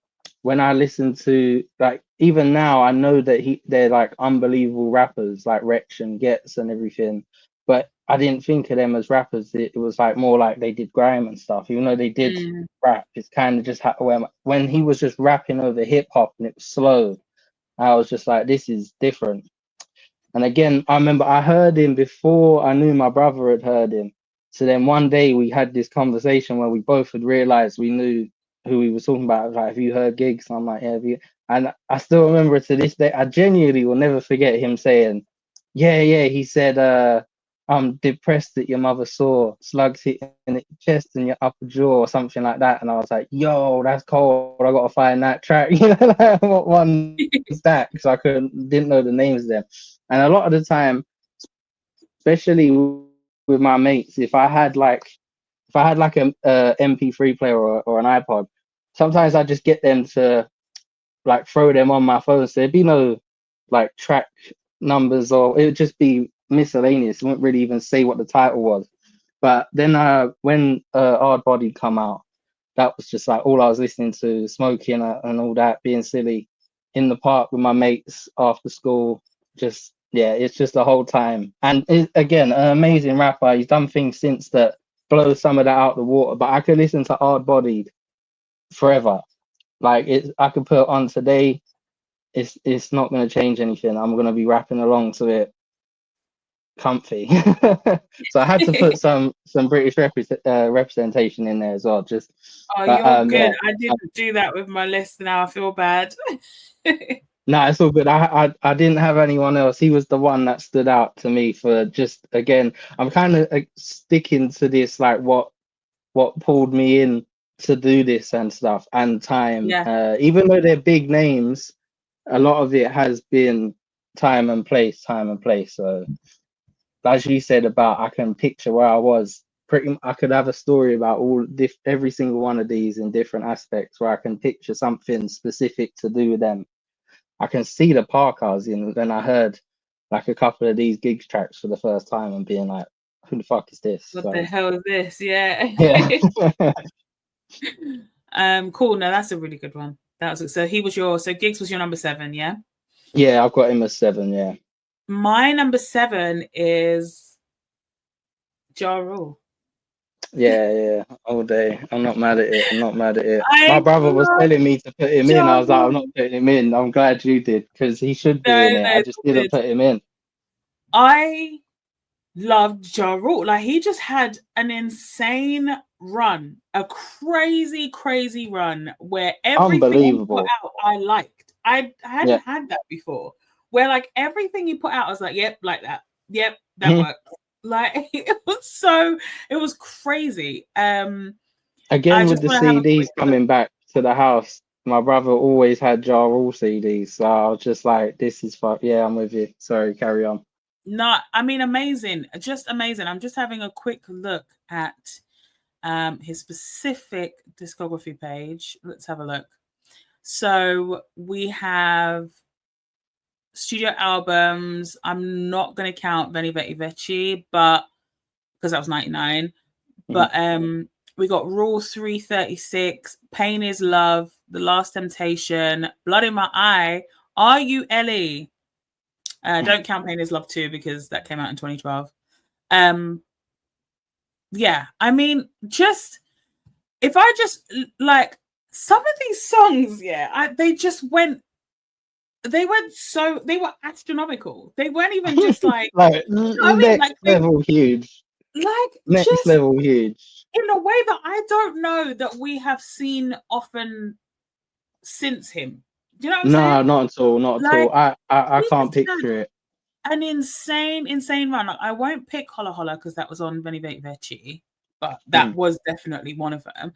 when I listen to like even now, I know that they're like unbelievable rappers like Wretch and Gets and everything, but I didn't think of them as rappers. It was like more like they did grime and stuff, even though they did Mm. rap. It's kind of just when he was just rapping over hip hop and it was slow. I was just like, this is different. And again, I remember I heard him before I knew my brother had heard him. So then one day we had this conversation where we both had realized we knew who he was talking about. Like, have you heard Gigs? And I'm like, yeah. Have you? And I still remember to this day. I genuinely will never forget him saying, "Yeah, yeah." He said, "I'm depressed that your mother saw slugs hitting your chest and your upper jaw or something like that." And I was like, "Yo, that's cold. I gotta find that track." You know, like, what one's that? Because I didn't know the names of them. And a lot of the time, especially with my mates, if I had like a MP3 player or an iPod, sometimes I just get them to like throw them on my phone. So there'd be no like track numbers, or it would just be miscellaneous. It wouldn't really even say what the title was. But then when Hard Body come out, that was just like all I was listening to, smoking and all that, being silly in the park with my mates after school. Just yeah, it's just the whole time. And again, an amazing rapper. He's done things since that blow some of that out the water. But I could listen to Hard Bodied forever. Like I could put it on today. It's not going to change anything. I'm going to be rapping along to it comfy. So I had to put some British representation in there as well. Just Oh, but you're good. yeah. I didn't do that with my list. Now I feel bad. No, it's all good. I didn't have anyone else. He was the one that stood out to me for just again. I'm kind of sticking to this, like what pulled me in to do this and stuff and time. Yeah, Even though they're big names, a lot of it has been time and place. So as you said about, I can picture where I was. I could have a story about every single one of these in different aspects where I can picture something specific to do with them. I can see the park I was in when I heard like a couple of these gigs tracks for the first time and being like, who the fuck is this? what the So hell is this? Yeah. yeah. Cool. No, that's a really good one. That was so Gigs was your number 7, yeah? Yeah, I've got him as 7, yeah. My number 7 is Ja Rule. Yeah, all day. I'm not mad at it. I'm not mad at it. My I brother was love telling me to put him in. Ja I was like, I'm not Rule. putting him in. I'm glad you did because he should be No, in it. no, I it's just all didn't good. put him in. I loved Ja Rule. Like, he just had an insane run, a crazy, crazy run where everything he put Unbelievable. out I liked. I hadn't Yeah. had that before. Where like everything he put out, I was like, yep, like that. Yep, that works. Like it was crazy. I Again with just the want to have a CDs quick look. coming back to the house. My brother always had Ja Rule CDs, so I was just like, "This is fuck." Yeah, I'm with you. Sorry, carry on. Not, I mean, amazing, just amazing. I'm just having a quick look at his specific discography page. Let's have a look. So we have studio albums. I'm not going to count Veni Veti Veci, but because that was 99. But we got Rule 336, Pain is Love, The Last Temptation, Blood in My Eye, RULE. Don't count Pain is Love 2 because that came out in 2012. Yeah, I mean, just if I just like some of these songs, yeah, they were astronomical. They weren't even just like, like I mean, like next level huge. Next just level huge. in a way that I don't know that we have seen often since him. Do you know what I'm No, saying? not at all. Not at Like all. I he can't just had picture it. an insane run. Like, I won't pick Holla Holla because that was on Veni Veti Veci, but that was definitely one of them.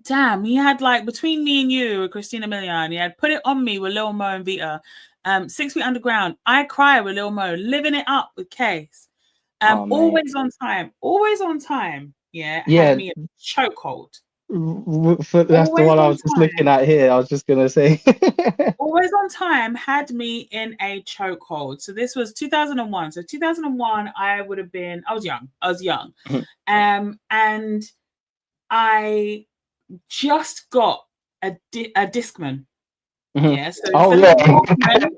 Damn, he had like Between Me and You with Christina Milian. He had Put It On Me with Lil Mo and Vita. 6 Feet Underground, I Cry with Lil Mo, Living It Up with Case. Oh mate. Always on time. Yeah, had Yeah, me a chokehold. that's the Always one I on was just looking time. at here. I was just gonna say. Always on time had me in a chokehold. So this was 2001. So 2001, I was young. And I just got a Discman. Yeah, so Oh instead of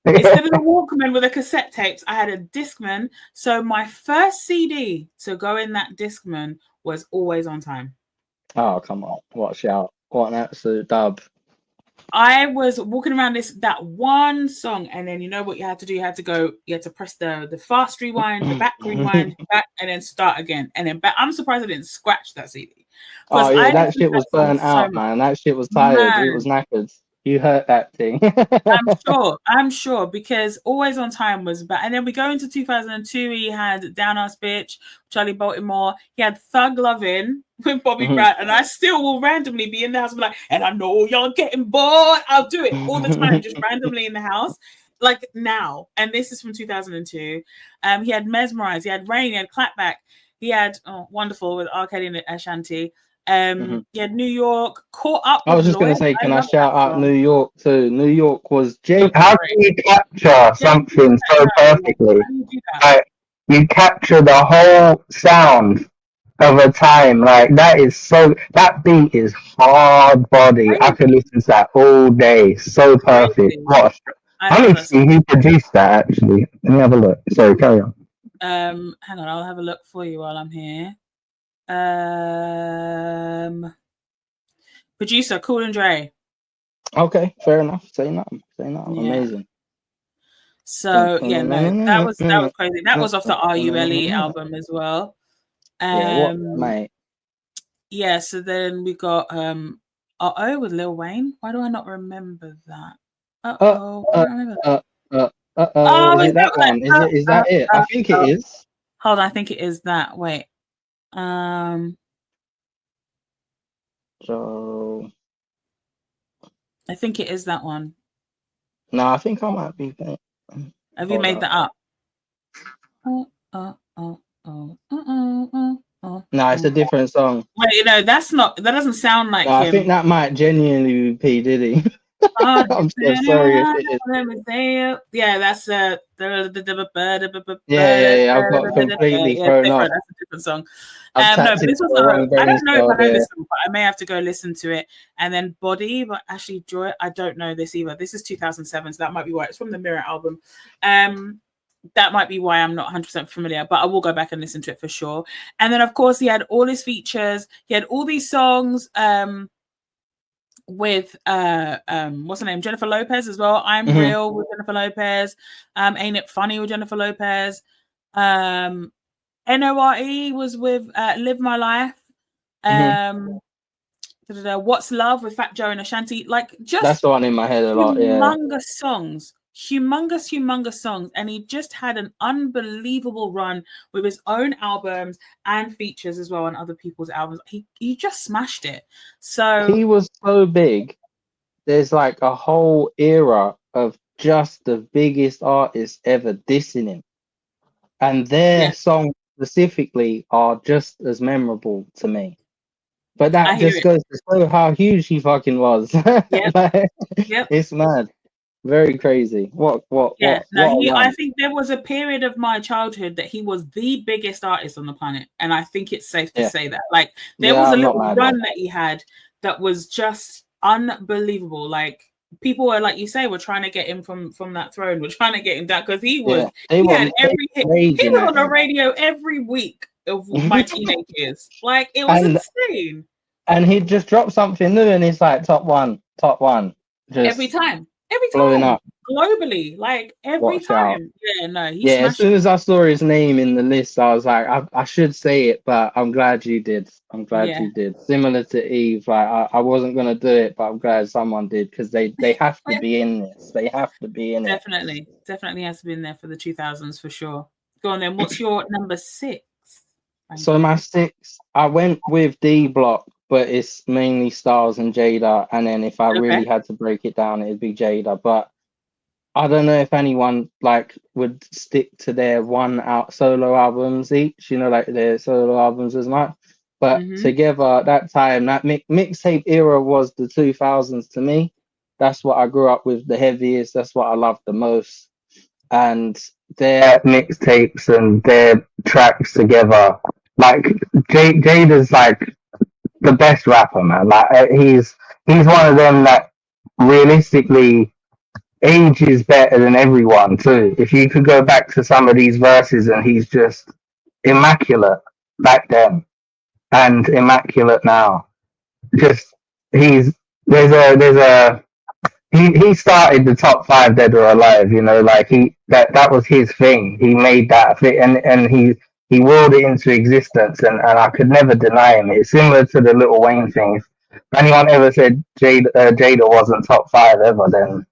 yeah. the Walkman with the cassette tapes, I had a Discman. So my first CD to go in that Discman was Always on Time. Oh come on! Watch out! What an absolute dub. I was walking around that one song, and then you know what you had to do? You had to press the fast rewind, the back rewind, back, and then start again, and then back. I'm surprised I didn't scratch that CD. because Oh yeah, I that listened to shit was that song burnt so out, much. man. That shit was tired. It was Man, knackered. You hurt that thing. I'm sure, because Always on Time was bad. And then we go into 2002, he had Down Ass Bitch, Charlie Baltimore. He had Thug Lovin' with Bobby Mhm. Brown. And I still will randomly be in the house and be like, and I know y'all getting bored. I'll do it all the time, just randomly in the house, like now. And this is from 2002. He had Mesmerize, he had Rain, he had Clapback. He had Wonderful with R. Kelly and Ashanti. Mhm. He had New York, Caught Up I with was just gonna Lloyd. say, I can I love that shout out New song. York too? New York was York Jake. is How great. can you capture Yeah, how do something so that know? Like, perfectly? how do you do that? Like you capture the whole sound of a time. Like that is so. That beat is hard body. I could Crazy, listen to that all day. So perfect. crazy. What? I I love need to that song. see who produced that. Actually, let me have a look. Sorry, carry on. Hang on, I'll have a look for you while I'm here. Um, Producer, Cool and Dre. Okay, fair enough. Say nothing. Say nothing. Yeah. Amazing. So yeah, no, that was crazy. That was off the RULE Yeah, album as well. what, Um, mate? yeah. So then we got Uh-oh with Lil Wayne. Why do I not remember that? Uh, Uh-oh, why uh, don't I remember that? uh, Oh, Is is it that that like one? Is that it? I think it is. hold on, I think it is that. Wait. Um, So I think it is that one. no, I think I might be. Have you Hold made up. that up? Oh, oh, oh, oh, oh, oh, oh, No, it's a oh. different song. Wait, you know, that doesn't sound No, like I think him. that might genuinely be P Diddy. Oh, I'm so sorry if it is. let me say it. Yeah, that's yeah, Yeah. I've got completely it's thrown different. off. That's a different song. I've No, tapped but into this was the wrong I brain don't know if cell I know there. this song, but I may have to go listen to it. And then Body, but actually Joy, I don't know this either. This is 2007, so that might be why it's from the Mirror album. That might be why I'm not 100% familiar, but I will go back and listen to it for sure. And then of course he had all his features. He had all these songs with what's her name, Jennifer Lopez as well. I'm Mhm. Real with Jennifer Lopez. Ain't It Funny with Jennifer Lopez. NORE was with Live My Life. Mhm. What's Love with Fat Joe and Ashanti. Like That's just the one in my head a lot. Yeah. humongous songs. Humongous songs. And he just had an unbelievable run with his own albums and features as well on other people's albums. He just smashed it. So He was so big. There's like a whole era of just the biggest artists ever dissing him, and yeah, their songs specifically are just as memorable to me. But I that hear just it. goes to show how huge he fucking was. Yep, Like, yep. it's mad, very crazy. Yeah, no, What a I run! think there was a period of my childhood that he was the biggest artist on the planet. And I think it's safe to Yeah, say that. Like, there yeah, was a I'm not little mad. run that he had that was just unbelievable. Like, people were, like you say, were trying to get him from that throne. We're trying to get him down because Yeah, he had they every hit. were He raging was at on the him, radio every week of my teenage years. Like, it was and insane. he'd just drop something new, and it's like top one, Every just time. blowing up. Globally. Like, every Watch out. time. Yeah, no, he Yeah, as smashed soon it. as I saw his name in the list, I was like, I should say it, but I'm glad you did. I'm glad Yeah. you did. Similar to Eve, like I wasn't gonna do it, but I'm glad someone did because they have to be in this. They have to be in it. Definitely has to be in there for the 2000s for sure. Go on then. What's your number 6? So my Frankie? 6, I went with D Block, but it's mainly Styles and Jada, and then if I Okay. really had to break it down, it'd be Jada. But I don't know if anyone like would stick to their one out solo albums each, like their solo albums as much. But Mm-hmm. together, that time, that mixtape era was the 2000s to me. That's what I grew up with the heaviest. That's what I loved the most. And their Mixtapes and their tracks together. Like Jada's like the best rapper, man. Like he's one of them that realistically ages better than everyone too. If you could go back to some of these verses, and he's just immaculate back then and immaculate now. Just he's there's a he started the top five dead or alive. Like that was his thing. He made that fit, and he he willed it into existence, and I could never deny him. It's similar to the Little Wayne thing. If anyone ever said Jada wasn't top 5 ever, then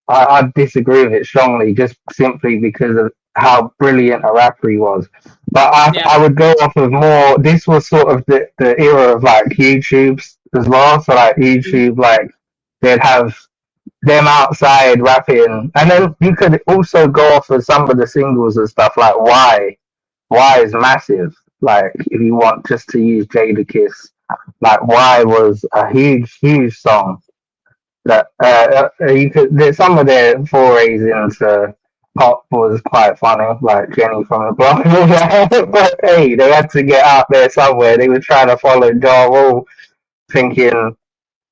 I disagree with it strongly, just simply because of how brilliant a rapper he was. But Yeah. I would go off of more. This was sort of the era of like YouTube's as well. So like YouTube, like they'd have them outside rapping, and then you could also go off of some of the singles and stuff. Like Why is massive. Like if you want just to use Jada Kiss, like Why was a huge song that you could. There's some of their forays into pop was quite funny, like Jenny from the Block. But hey, they had to get out there somewhere. They were trying to follow Ja Rule, thinking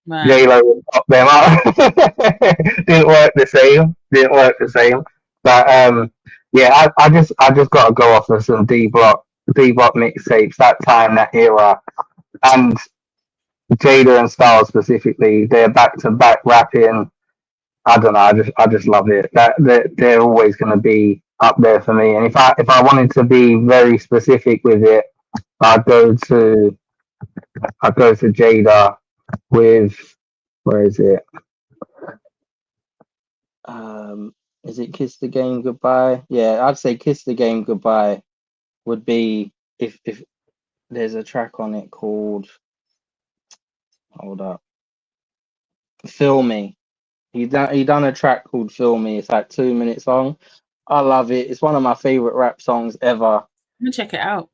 J Man. Lo would pop them up. Didn't work the same. Didn't work the same. But yeah, I just got to go off of some D Block mixtapes. That time, that era, and Jada and Styles specifically, they're back to back rapping. I don't know. I just love it. That they're always going to be up there for me. And if I wanted to be very specific with it, I'd go to Jada with, where is it? Is it Kiss the Game Goodbye? Yeah, I'd say Kiss the Game Goodbye would be if there's a track on it called, hold up, Feel Me. He done a track called Feel Me. It's like 2 minutes long. I love it. It's one of my favorite rap songs ever. Let me check it out.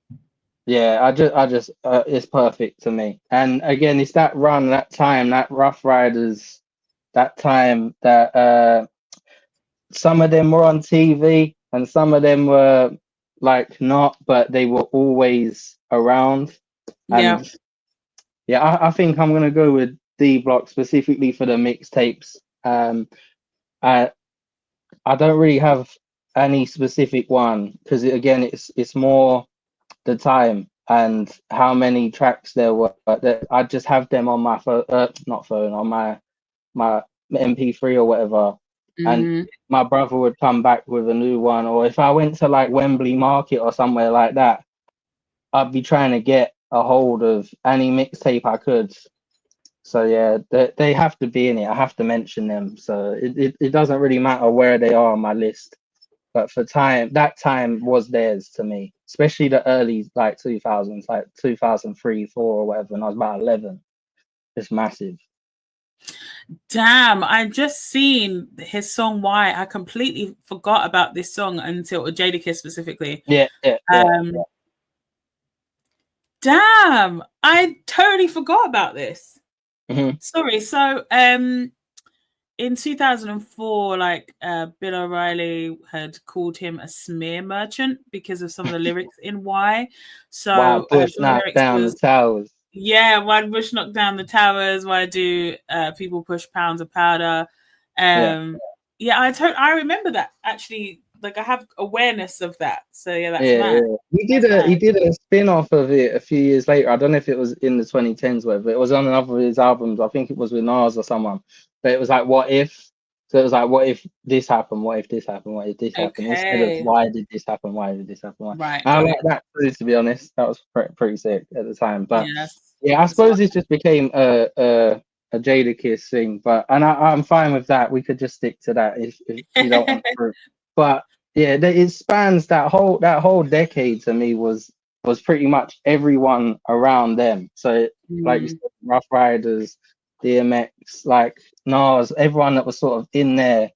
Yeah, I just it's perfect to me. And again, it's that run, that time, that Rough Riders, that time that some of them were on TV and some of them were like not, but they were always around. Yeah. And yeah, I think I'm gonna go with D Block specifically for the mixtapes. I don't really have any specific one because again, it's more the time and how many tracks there were. That I just have them on my phone, not phone, on my MP3 or whatever. And Mm-hmm. my brother would come back with a new one, or if I went to like Wembley Market or somewhere like that, I'd be trying to get a hold of any mixtape I could. So yeah, they have to be in it. I have to mention them. So it doesn't really matter where they are on my list. But for time, that time was theirs to me, especially the early like 2000s, like 2003, 4 or whatever. And I was about 11. It's massive. Damn, I just seen his song Why. I completely forgot about this song until Jadakiss specifically. Yeah. Damn, I totally forgot about this. Mm-hmm. Sorry. So in 2004, like Bill O'Reilly had called him a smear merchant because of some of the lyrics in Why. So Wow, Bush some of the knocked lyrics down was, the towers. yeah, why Bush knock down the towers? Why do people push pounds of powder? Yeah, I remember that actually. Like I have awareness of that. So yeah, that's mad. Yeah. He did a spin-off of it a few years later. I don't know if it was in the 2010s, whatever. It was on another of his albums. I think it was with Nas or someone. But it was like, what if? So it was like, what if this happened? What if this happened? What if this happened? Instead of why did this happen? Why did this happen? Why? Right. I like that too, to be honest. That was pretty sick at the time. But yes. yeah, I suppose it just became a Jadakiss thing. But I'm fine with that. We could just stick to that if you don't want to. But yeah, it spans that whole decade. To me, was pretty much everyone around them. So like you said, Rough Riders, DMX, like Nas, everyone that was sort of in their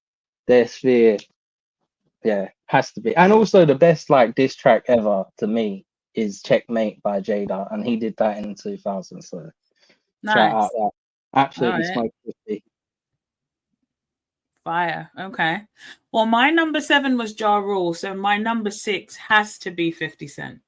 sphere. Yeah, has to be. And also the best like diss track ever to me is Checkmate by Jada, and he did that in 2000. So nice. Shout out that. Absolutely right. smoked 50. Fire. Okay. Well, my number 7 was Ja Rule, so my number 6 has to be 50 Cent.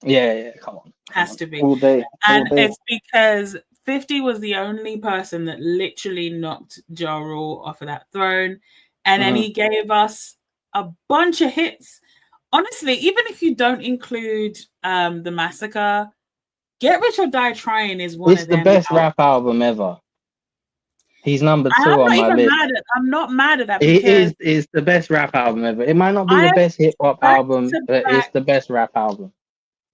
Yeah, come on. Has to be. All day. And it's because 50 was the only person that literally knocked Ja Rule off of that throne. And then he gave us a bunch of hits. Honestly, even if you don't include The Massacre, Get Rich or Die Trying is one of them. It's the best rap album ever. He's number 2 on my list. I'm not mad at that because it's the best rap album ever. It might not be the best hip hop album, but it's the best rap album.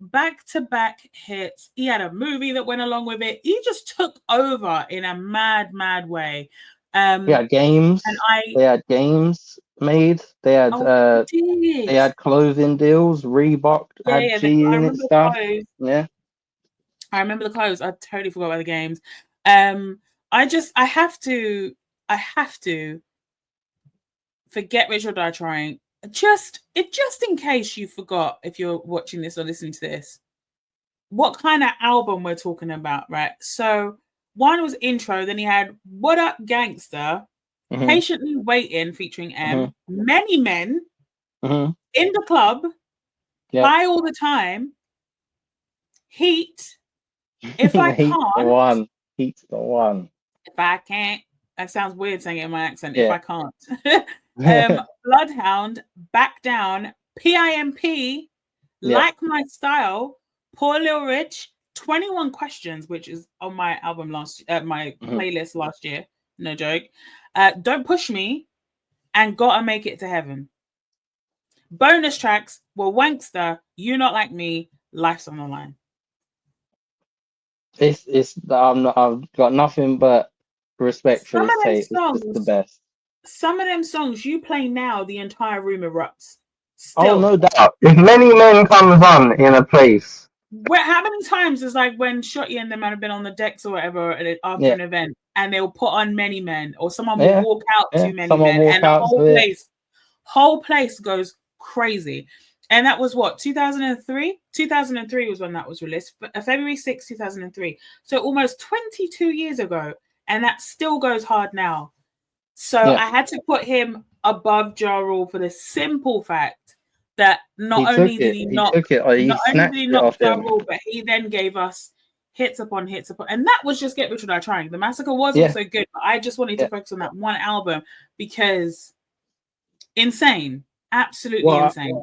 back-to-back hits. He had a movie that went along with it. He just took over in a mad way. Yeah, games. And They had games made. They had they had clothing deals. Reebok had G I Unit remember the stuff. clothes. Yeah. I remember the clothes. I totally forgot about the games. I have to forget Rich or Die Trying. Just in case you forgot, if you're watching this or listening to this, what kind of album we're talking about, right? So one was intro, then he had What Up Gangster, Patiently Waiting featuring M, Many Men, In the Club, High All the Time, Heat, If I Heat's Can't, the one. Heat's the one. If I Can't. That sounds weird saying it in my accent. Yeah. If I Can't. Bloodhound, Back Down, PIMP, Like My Style, Poor Lil Rich, 21 Questions, which is on my album my playlist last year. No joke. Don't Push Me, and Gotta Make It to Heaven. Bonus tracks were Wankster, You Not Like Me, Life's on the Line. I've got nothing but respect for this tape. It's the best. Some of them songs you play now, the entire room erupts. Still. Oh, no doubt. If Many Men comes on in a place. How many times is like when Shotty and them have been on the decks or whatever after an event, and they'll put on Many Men, or someone will walk out to Many Men, and the whole place goes crazy. And that was what, 2003? 2003 was when that was released, February 6, 2003. So almost 22 years ago, and that still goes hard now. So I had to put him above Ja Rule for the simple fact that not only did he knock Ja Rule, but he then gave us hits upon hits upon, and that was just Get Rich or Die Trying. The Massacre was also good, but I just wanted to focus on that one album because insane, absolutely insane.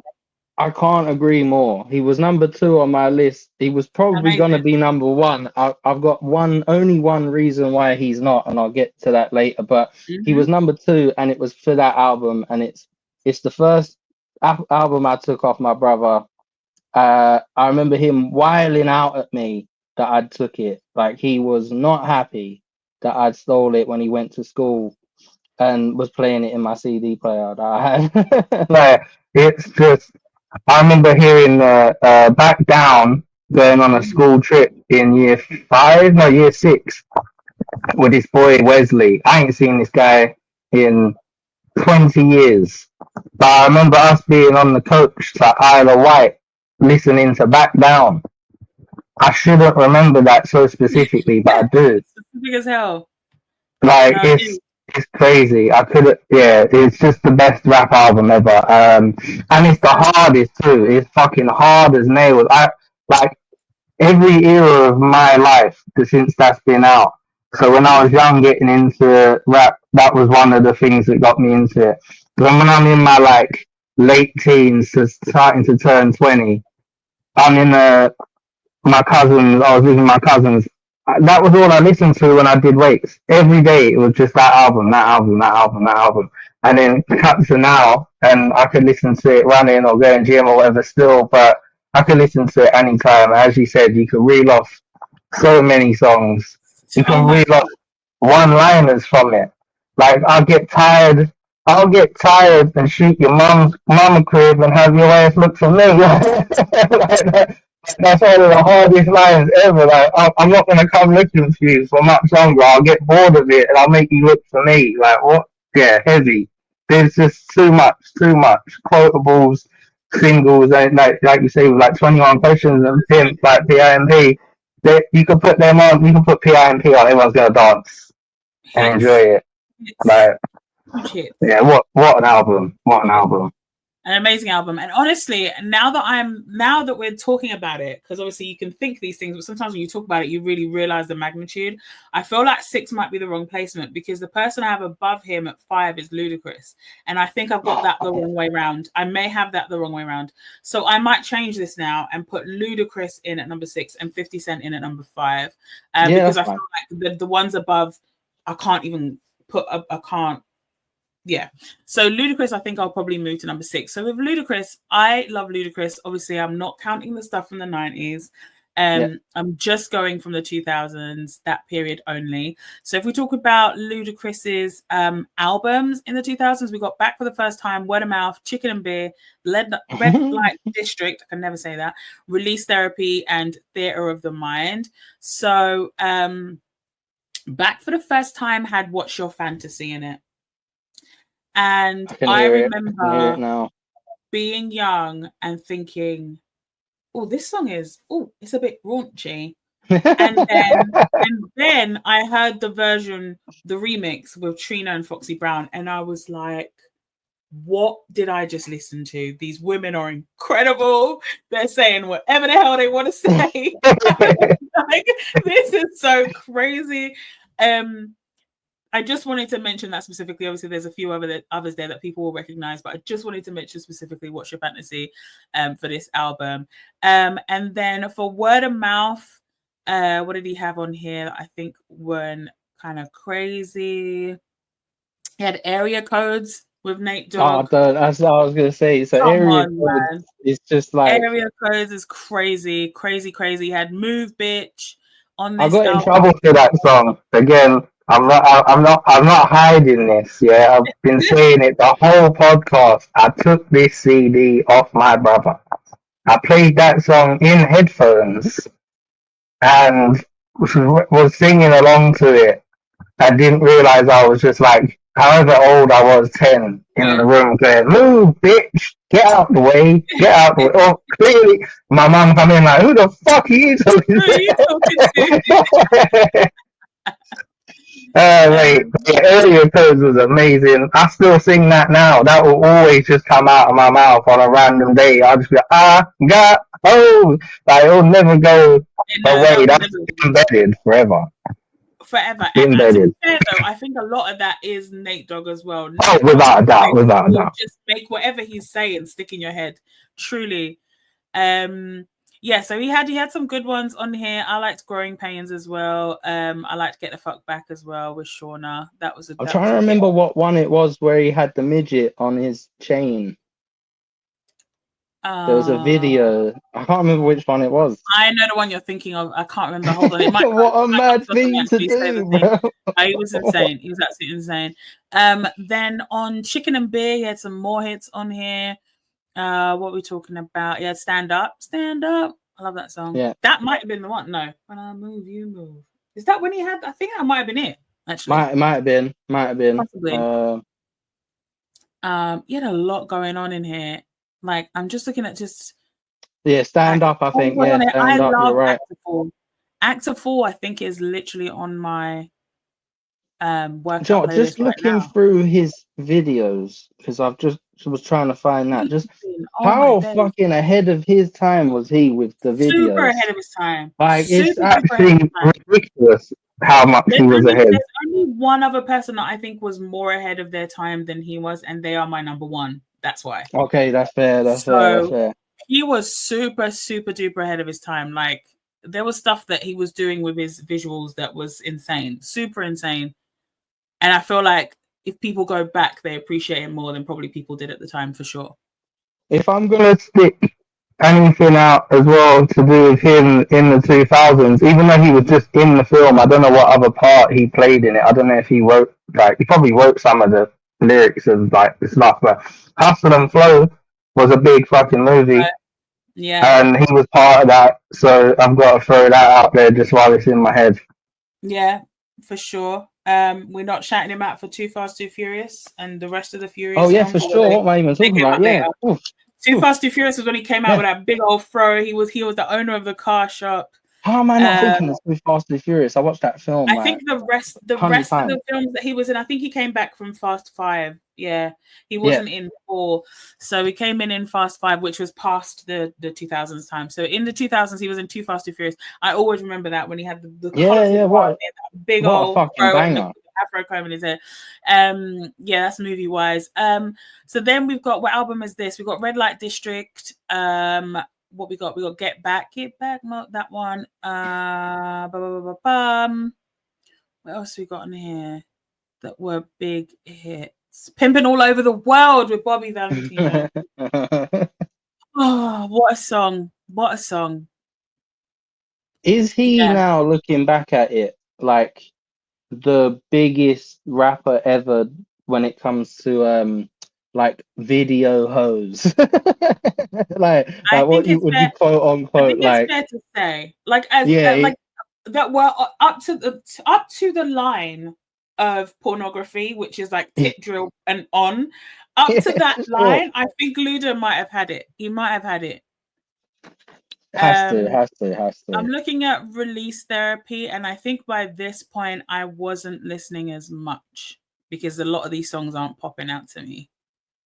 I can't agree more. He was number 2 on my list. He was probably going to be number 1. I've got only one reason why he's not, and I'll get to that later. But he was number 2, and it was for that album, and it's the first album I took off my brother. I remember him wiling out at me that I'd took it. Like, he was not happy that I'd stole it when he went to school and was playing it in my CD player that I had. Like, it's just, I remember hearing Back Down going on a school trip in year 6 with this boy Wesley. I ain't seen this guy in 20 years. But I remember us being on the coach to Isle of Wight listening to Back Down. I shouldn't remember that so specifically, but I do. Specific as hell. Like, it's crazy. I couldn't. Yeah, it's just the best rap album ever. And it's the hardest too. It's fucking hard as nails. I like every era of my life since that's been out. So when I was young, getting into rap, that was one of the things that got me into it. Then when I'm in my like late teens, to starting to turn 20, I'm in my cousins. I was with my cousins. That was all I listened to when I did weights. Every day it was just that album. And then cut to now, and I could listen to it running or going gym or whatever still, but I could listen to it anytime. As you said, you could reel off so many songs. You can reel off one-liners from it. Like, I'll get tired and shoot your mama crib and have your ass look for me. That's one of the hardest lines ever. Like, I'm not gonna come looking for you for much longer. I'll get bored of it and I'll make you look for me. Like, what? Yeah, heavy. There's just too much. Quotables, singles, and like you say, with like 21 Questions and Pimp, like PIMP. You can put them on. You can put PIMP on. Everyone's gonna dance and enjoy it. Like, yeah, what an album! What an album! An amazing album. And honestly, now that we're talking about it, because obviously you can think these things, but sometimes when you talk about it, you really realize the magnitude. I feel like 6 might be the wrong placement because the person I have above him at 5 is Ludacris. And I think I've got that the wrong way round. I may have that the wrong way round. So I might change this now and put Ludacris in at number 6 and 50 Cent in at number 5. Because I feel like the ones above, I can't even put up, Yeah. So Ludacris, I think I'll probably move to number 6. So with Ludacris, I love Ludacris. Obviously, I'm not counting the stuff from the 90s. I'm just going from the 2000s, that period only. So if we talk about Ludacris's albums in the 2000s, we got Back for the First Time, Word of Mouth, Chicken and Beer, Red Light District, I can never say that, Release Therapy, and Theater of the Mind. So Back for the First Time had What's Your Fantasy in it. And I remember now. being young and thinking, oh, this song is, it's a bit raunchy. and then I heard the remix with Trina and Foxy Brown, and I was like, what did I just listen to? These women are incredible. They're saying whatever the hell they want to say. Like, this is so crazy. I just wanted to mention that specifically. Obviously, there's a few others there that people will recognize, but I just wanted to mention specifically What's Your Fantasy for this album. And then for Word of Mouth, what did he have on here that I think went kind of crazy? He had Area Codes with Nate Dogg. That's what I was going to say. So Area Codes is just like... Area Codes is crazy, crazy, crazy. He had Move Bitch on this I got album. in trouble for that song. Again, I'm not hiding this. Yeah, I've been saying it the whole podcast. I took this CD off my brother. I played that song in headphones and was singing along to it. I didn't realize I was just like, however old I was, 10, in the room going, move, bitch, get out the way, get out the way. Oh, clearly, my mum come in like, who the fuck are you talking to? Mate, the Area Codes was amazing. I still sing that now. That will always just come out of my mouth on a random day. I'll just be like, I got hoes. Like, it'll never go away. That's embedded forever. And to be fair, though, I think a lot of that is Nate Dogg as well. Oh, without a doubt, without a doubt. Just make whatever he's saying stick in your head. Truly. Yeah, so he had some good ones on here. I liked Growing Pains as well. I liked Get the Fuck Back as well with Shauna. I'm trying to remember what one it was where he had the midget on his chain. There was a video. I can't remember which one it was. I know the one you're thinking of. I can't remember. Hold on. It might what a mad thing to do, bro. He was insane. He was absolutely insane. Then on Chicken and Beer, he had some more hits on here. What are we talking about? Yeah, Stand Up. Stand Up. I love that song. Yeah. That might have been the one. No. When I move, you move. Is that when he had? I think that might have been it, actually. Might have been. Possibly. He had a lot going on in here. Like, I'm just looking at Stand Up, I think. Yeah, Stand Up, you're right. Actor 4, I think, is literally on my workout playlist just looking through his videos, because I've just was trying to find that. Just how fucking ahead of his time was he with the videos? Super ahead of his time. Like, it's actually ridiculous how much he was ahead. There's only one other person that I think was more ahead of their time than he was, and they are my number one. That's why. Okay, that's fair. That's fair. He was super, super duper ahead of his time. Like, there was stuff that he was doing with his visuals that was insane, super insane. And I feel like if people go back, they appreciate it more than probably people did at the time, for sure. If I'm going to stick anything out as well to do with him in the 2000s, even though he was just in the film, I don't know what other part he played in it. I don't know if he wrote, he probably wrote some of the lyrics of like the stuff, but Hustle and Flow was a big fucking movie. Yeah. And he was part of that. So I've got to throw that out there just while it's in my head. Yeah, for sure. We're not shouting him out for Too Fast, Too Furious and the rest of the Furious. Oh yeah, for sure. What am I even talking about? Yeah. Too Fast, Too Furious was when he came out with that big old fro. He was the owner of the car shop. How am I not thinking of Too Fast, Too Furious? I watched that film. I think the rest of the films that he was in, I think he came back from Fast 5. Yeah, he wasn't in 4, so he came in Fast 5, which was past the 2000s time. So in the 2000s, he was in Too Fast, Too Furious. I always remember that when he had the what big what old fucking banger. Afro comb in his hair. Yeah, that's movie wise. So then we've got, what album is this? We've got Red Light District. What we got? We got Get Back, that one. What else we got in here that were big hits? Pimping All Over the World with Bobby Valentino. Oh, what a song. What a song. Is he Yeah. now looking back at it like the biggest rapper ever when it comes to like video hoes? like I what think you it's would be fair. quote I unquote think it's like fair to say, like as yeah like that were up to the line of pornography, which is like tip drill and on. Up to yeah, that sure. line, I think Luda might have had it. He might have had it. Has to, Um, has to, has I'm to. looking at Release Therapy, and I think by this point I wasn't listening as much because a lot of these songs aren't popping out to me.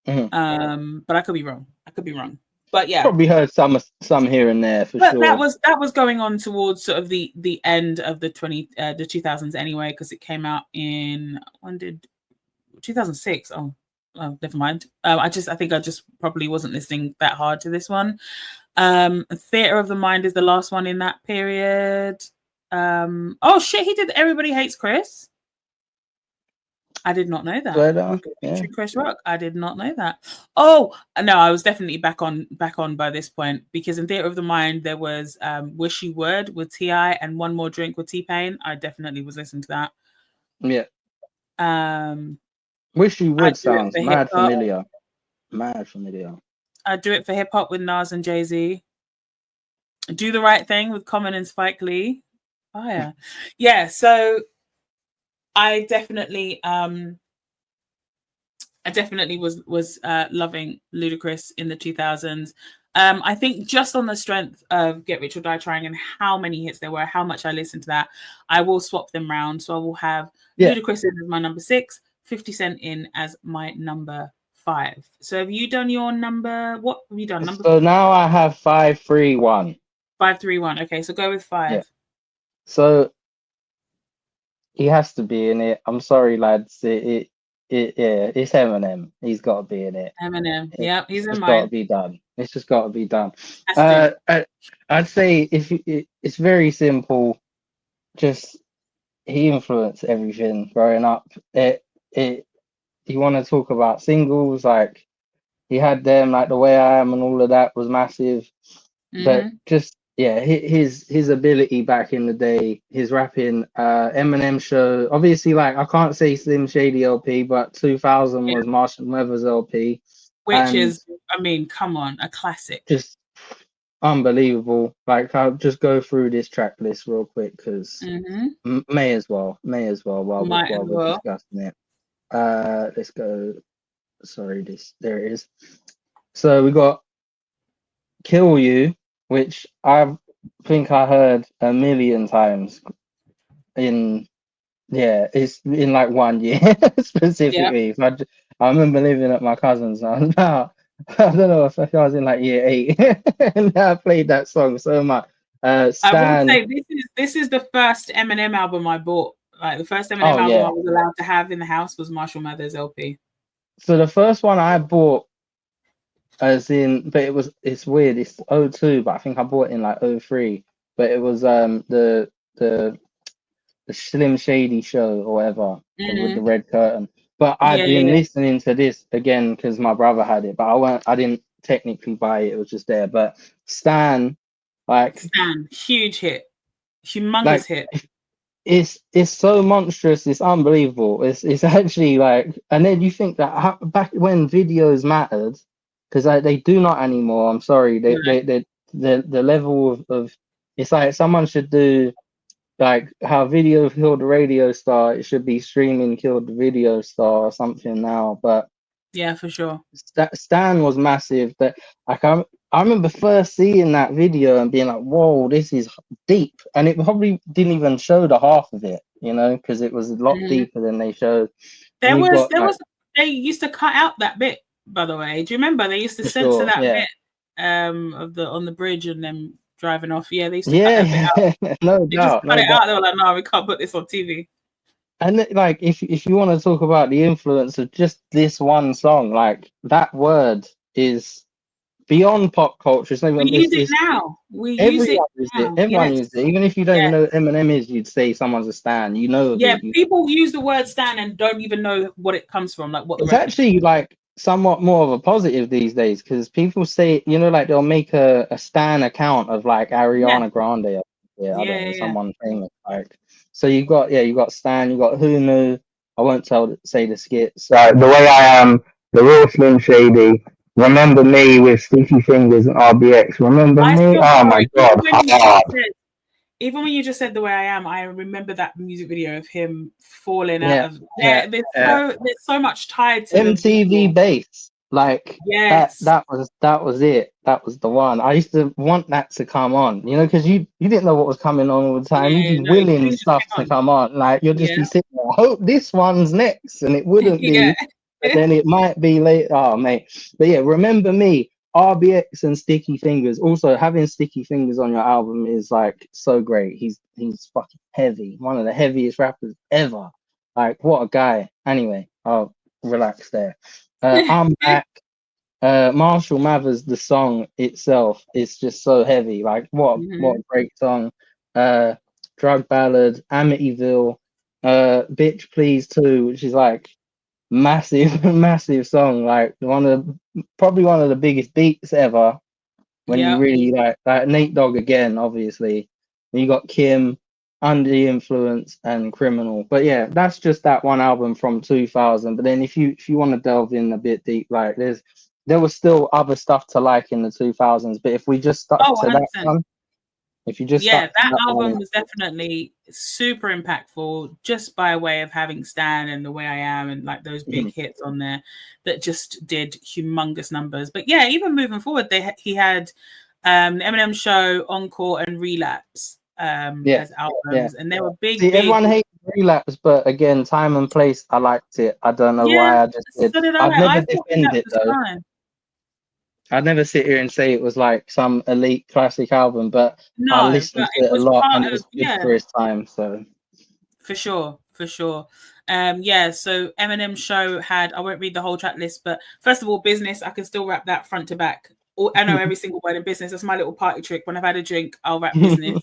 But I could be wrong. I could be wrong. But yeah, Probably heard some here and there for but sure. that was going on towards sort of the end of the 2000s anyway, because it came out in when did 2006? Oh, never mind. I think I just probably wasn't listening that hard to this one. Theater of the Mind is the last one in that period. Oh shit, he did Everybody Hates Chris. I did not know that. Yeah. Chris Rock. I did not know that. Oh no, I was definitely back on by this point, because in Theater of the Mind there was Wish You Would with T.I. and One More Drink with T-Pain. I definitely was listening to that. Yeah. Wish You I Would do it sounds for hip mad hop. familiar. Mad familiar. I do it for hip hop with Nas and Jay-Z. Do the Right Thing with Common and Spike Lee. Oh yeah. Yeah, so I definitely was loving Ludacris in the 2000s. I think just on the strength of Get Rich or Die Trying and how many hits there were, how much I listened to that, I will swap them round. So I will have Ludacris in as my number 6, 50 Cent in as my number 5. So have you done your number? What have you done? So now I have 5, 3, 1. 5, 3, 1. Okay, so go with 5. Yeah. So he has to be in it. I'm sorry, lads. Yeah, it's Eminem. He's got to be in it. Eminem. Yeah, he's in mine. It's got to be done. It's just got to be done. I'd say it's very simple. Just he influenced everything growing up. You want to talk about singles, like he had them, like The Way I Am and all of that was massive. But just his ability back in the day, his rapping, Eminem show. Obviously, like I can't say Slim Shady LP, but 2000 was Marshall Mathers LP, which is, I mean, come on, a classic. Just unbelievable. Like I'll just go through this track list real quick because may as well while we're discussing it. Let's go. Sorry, there it is. So we got Kill You, which I think I heard a million times it's in like 1 year specifically. Yeah. I remember living at my cousin's and I was about, I don't know if I was in like year 8 and I played that song so much. Stan, I will say this is the first Eminem album I bought. Like the first Eminem album I was allowed to have in the house was Marshall Mathers LP. So the first one I bought, but it's weird. It's 02, but I think I bought it in like 03. But it was the Slim Shady show or whatever with the red curtain. But I've been listening to this again because my brother had it, but I didn't technically buy it. It was just there. But Stan, huge hit, humongous hit. It's so monstrous. It's unbelievable. It's actually like, and then you think that back when videos mattered, because they do not anymore. I'm sorry. The level of it's like someone should do like how video killed the radio star. It should be streaming killed the video star or something now. But yeah, for sure. Stan was massive. That I remember first seeing that video and being like, "Whoa, this is deep," and it probably didn't even show the half of it, because it was a lot deeper than they showed. They used to cut out that bit, by the way. Do you remember they used to censor that bit on the bridge and then driving off? Yeah, they used to cut that bit out. No they doubt. Just cut it out. They were like, "No, we can't put this on TV." And like, if you want to talk about the influence of just this one song, like that word is beyond pop culture. It's not We even, use it it's now. We use it everyone uses it. now. Everyone Yes. uses it. Even if you don't even Yes. know what Eminem is, you'd say someone's a stan. You know of Yeah. it. People use the word stan and don't even know what it comes from, like what the It's reference is. actually like somewhat more of a positive these days because people say, like they'll make a stan account of like Yeah. Ariana Grande. Or, I don't know, Yeah. someone famous. Like, so you got Stan, you got Who Knew. I won't say the skits. The Way I Am, The Real Slim Shady, Remember Me with Sticky Fingers and RBX. Remember I Me? feel Oh my sorry. God, hard. Even when you just said The Way I Am, I remember that music video of him falling out Yeah, of. yeah, Yeah, yeah. there's so much tied to the MTV visual. Base, like that. Yes. That was it. That was the one. I used to want that to come on, because you didn't know what was coming on all the time. You'd Yeah, be no, willing things just stuff came to on. come on. Like you'll just Yeah. be sitting there, I hope this one's next, and it wouldn't Yeah. be, but then it might be late. Oh mate, but yeah, Remember Me, RBX, and Sticky Fingers. Also, having Sticky Fingers on your album is like so great. He's fucking heavy. One of the heaviest rappers ever. Like what a guy. Anyway, I'll relax there. I'm Back. Marshall Mathers, the song itself is just so heavy. Like what Mhm. a great song. Drug Ballad, Amityville, Bitch Please Too, which is like massive, massive song. Like probably one of the biggest beats ever. When you Yeah. really like Nate Dogg again, obviously. Then you got Kim, Under the Influence, and Criminal. But yeah, that's just that one album from 2000. But then if you want to delve in a bit deep, like there was still other stuff to like in the 2000s. But if we just stuck Oh, to that 100%. one, if you just Yeah, stuck to that that one, album was definitely super impactful just by way of having Stan and The Way I Am and like those big hits on there that just did humongous numbers. But yeah, even moving forward, he had the Eminem Show, Encore, and Relapse yeah, as albums, yeah. and they were big, See, big. everyone hates Relapse, but again, Time and Place, I liked it. I don't know Yeah, why, I just did. so did I. I'd never I thought defend Relapse it was though. fine. I'd never sit here and say it was like some elite classic album, but I No, listened but to it it a was lot and part it of, was good for its time. So for sure, for sure. Yeah, so Eminem Show had, I won't read the whole track list, but first of all, Business, I can still rap that front to back. I know every single word in Business. That's my little party trick. When I've had a drink, I'll rap Business.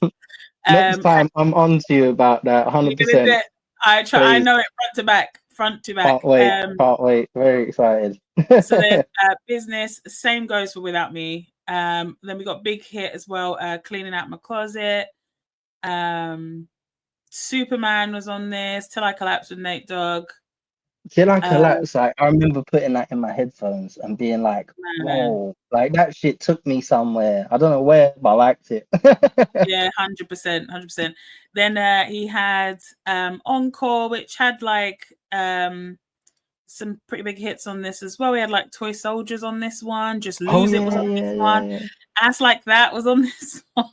next time I'm on to you about that You're gonna do 100%. it. I Please. know it front to back, front to back. Can't wait. Can't wait. Very excited. So there's Business. Same goes for Without Me. Then we got big hit as well, Cleaning Out My Closet. Superman was on this. Till I Collapse with Nate Dogg. Till I Collapse, like, I remember putting that in my headphones and being like, Man. whoa, like that shit took me somewhere. I don't know where, but I liked it. Yeah, 100%, 100%. Then he had Encore, which had like some pretty big hits on this as well. We had like Toy Soldiers on this one. Just Oh Lose It was on this yeah, one. yeah. Ass Like That was on this one.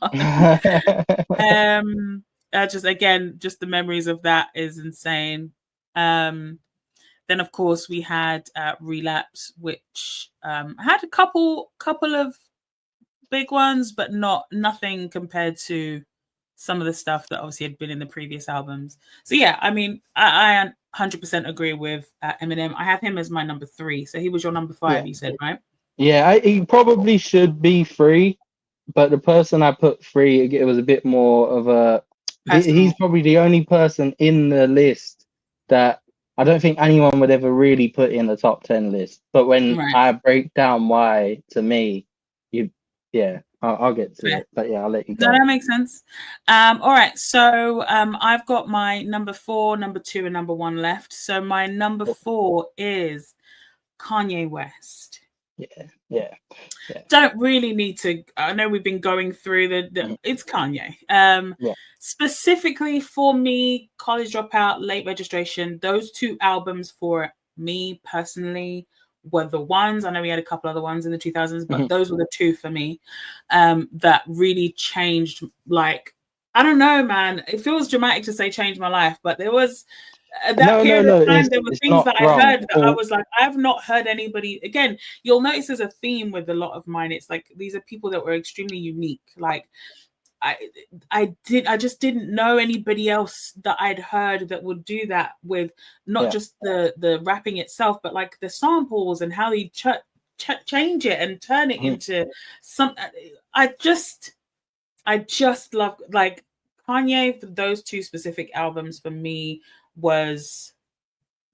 Just again, just the memories of that is insane. Then of course we had Relapse, which had a couple of big ones, but nothing compared to some of the stuff that obviously had been in the previous albums. So yeah, I mean, I 100% agree with Eminem. I have him as my number 3. So he was your number 5, Yeah. you said, right? Yeah, he probably should be free, but the person I put free, it was a bit more of a. Personal. He's probably the only person in the list that I don't think anyone would ever really put in the top 10 list. But when I break down why, to me, I'll get to it. But yeah, I'll let you go. No, that makes sense. All right, so I've got my number 4, number 2, and number 1 left. So my number 4 is Kanye West. Yeah. Don't really need to. I know we've been going through it's Kanye. Specifically for me, College Dropout, Late Registration, those 2 albums for me personally were the ones. I know we had a couple other ones in the 2000s, but those were the 2 for me that really changed. Like, I don't know, man. It feels dramatic to say change my life, but there was that period of time, there were things that I heard that I was like, I've not heard anybody. Again, you'll notice there's a theme with a lot of mine. It's like these are people that were extremely unique. Like I just didn't know anybody else that I'd heard that would do that with not just the rapping itself, but like the samples and how he change it and turn it Mhm. into some. I just love like Kanye. For those two specific albums for me was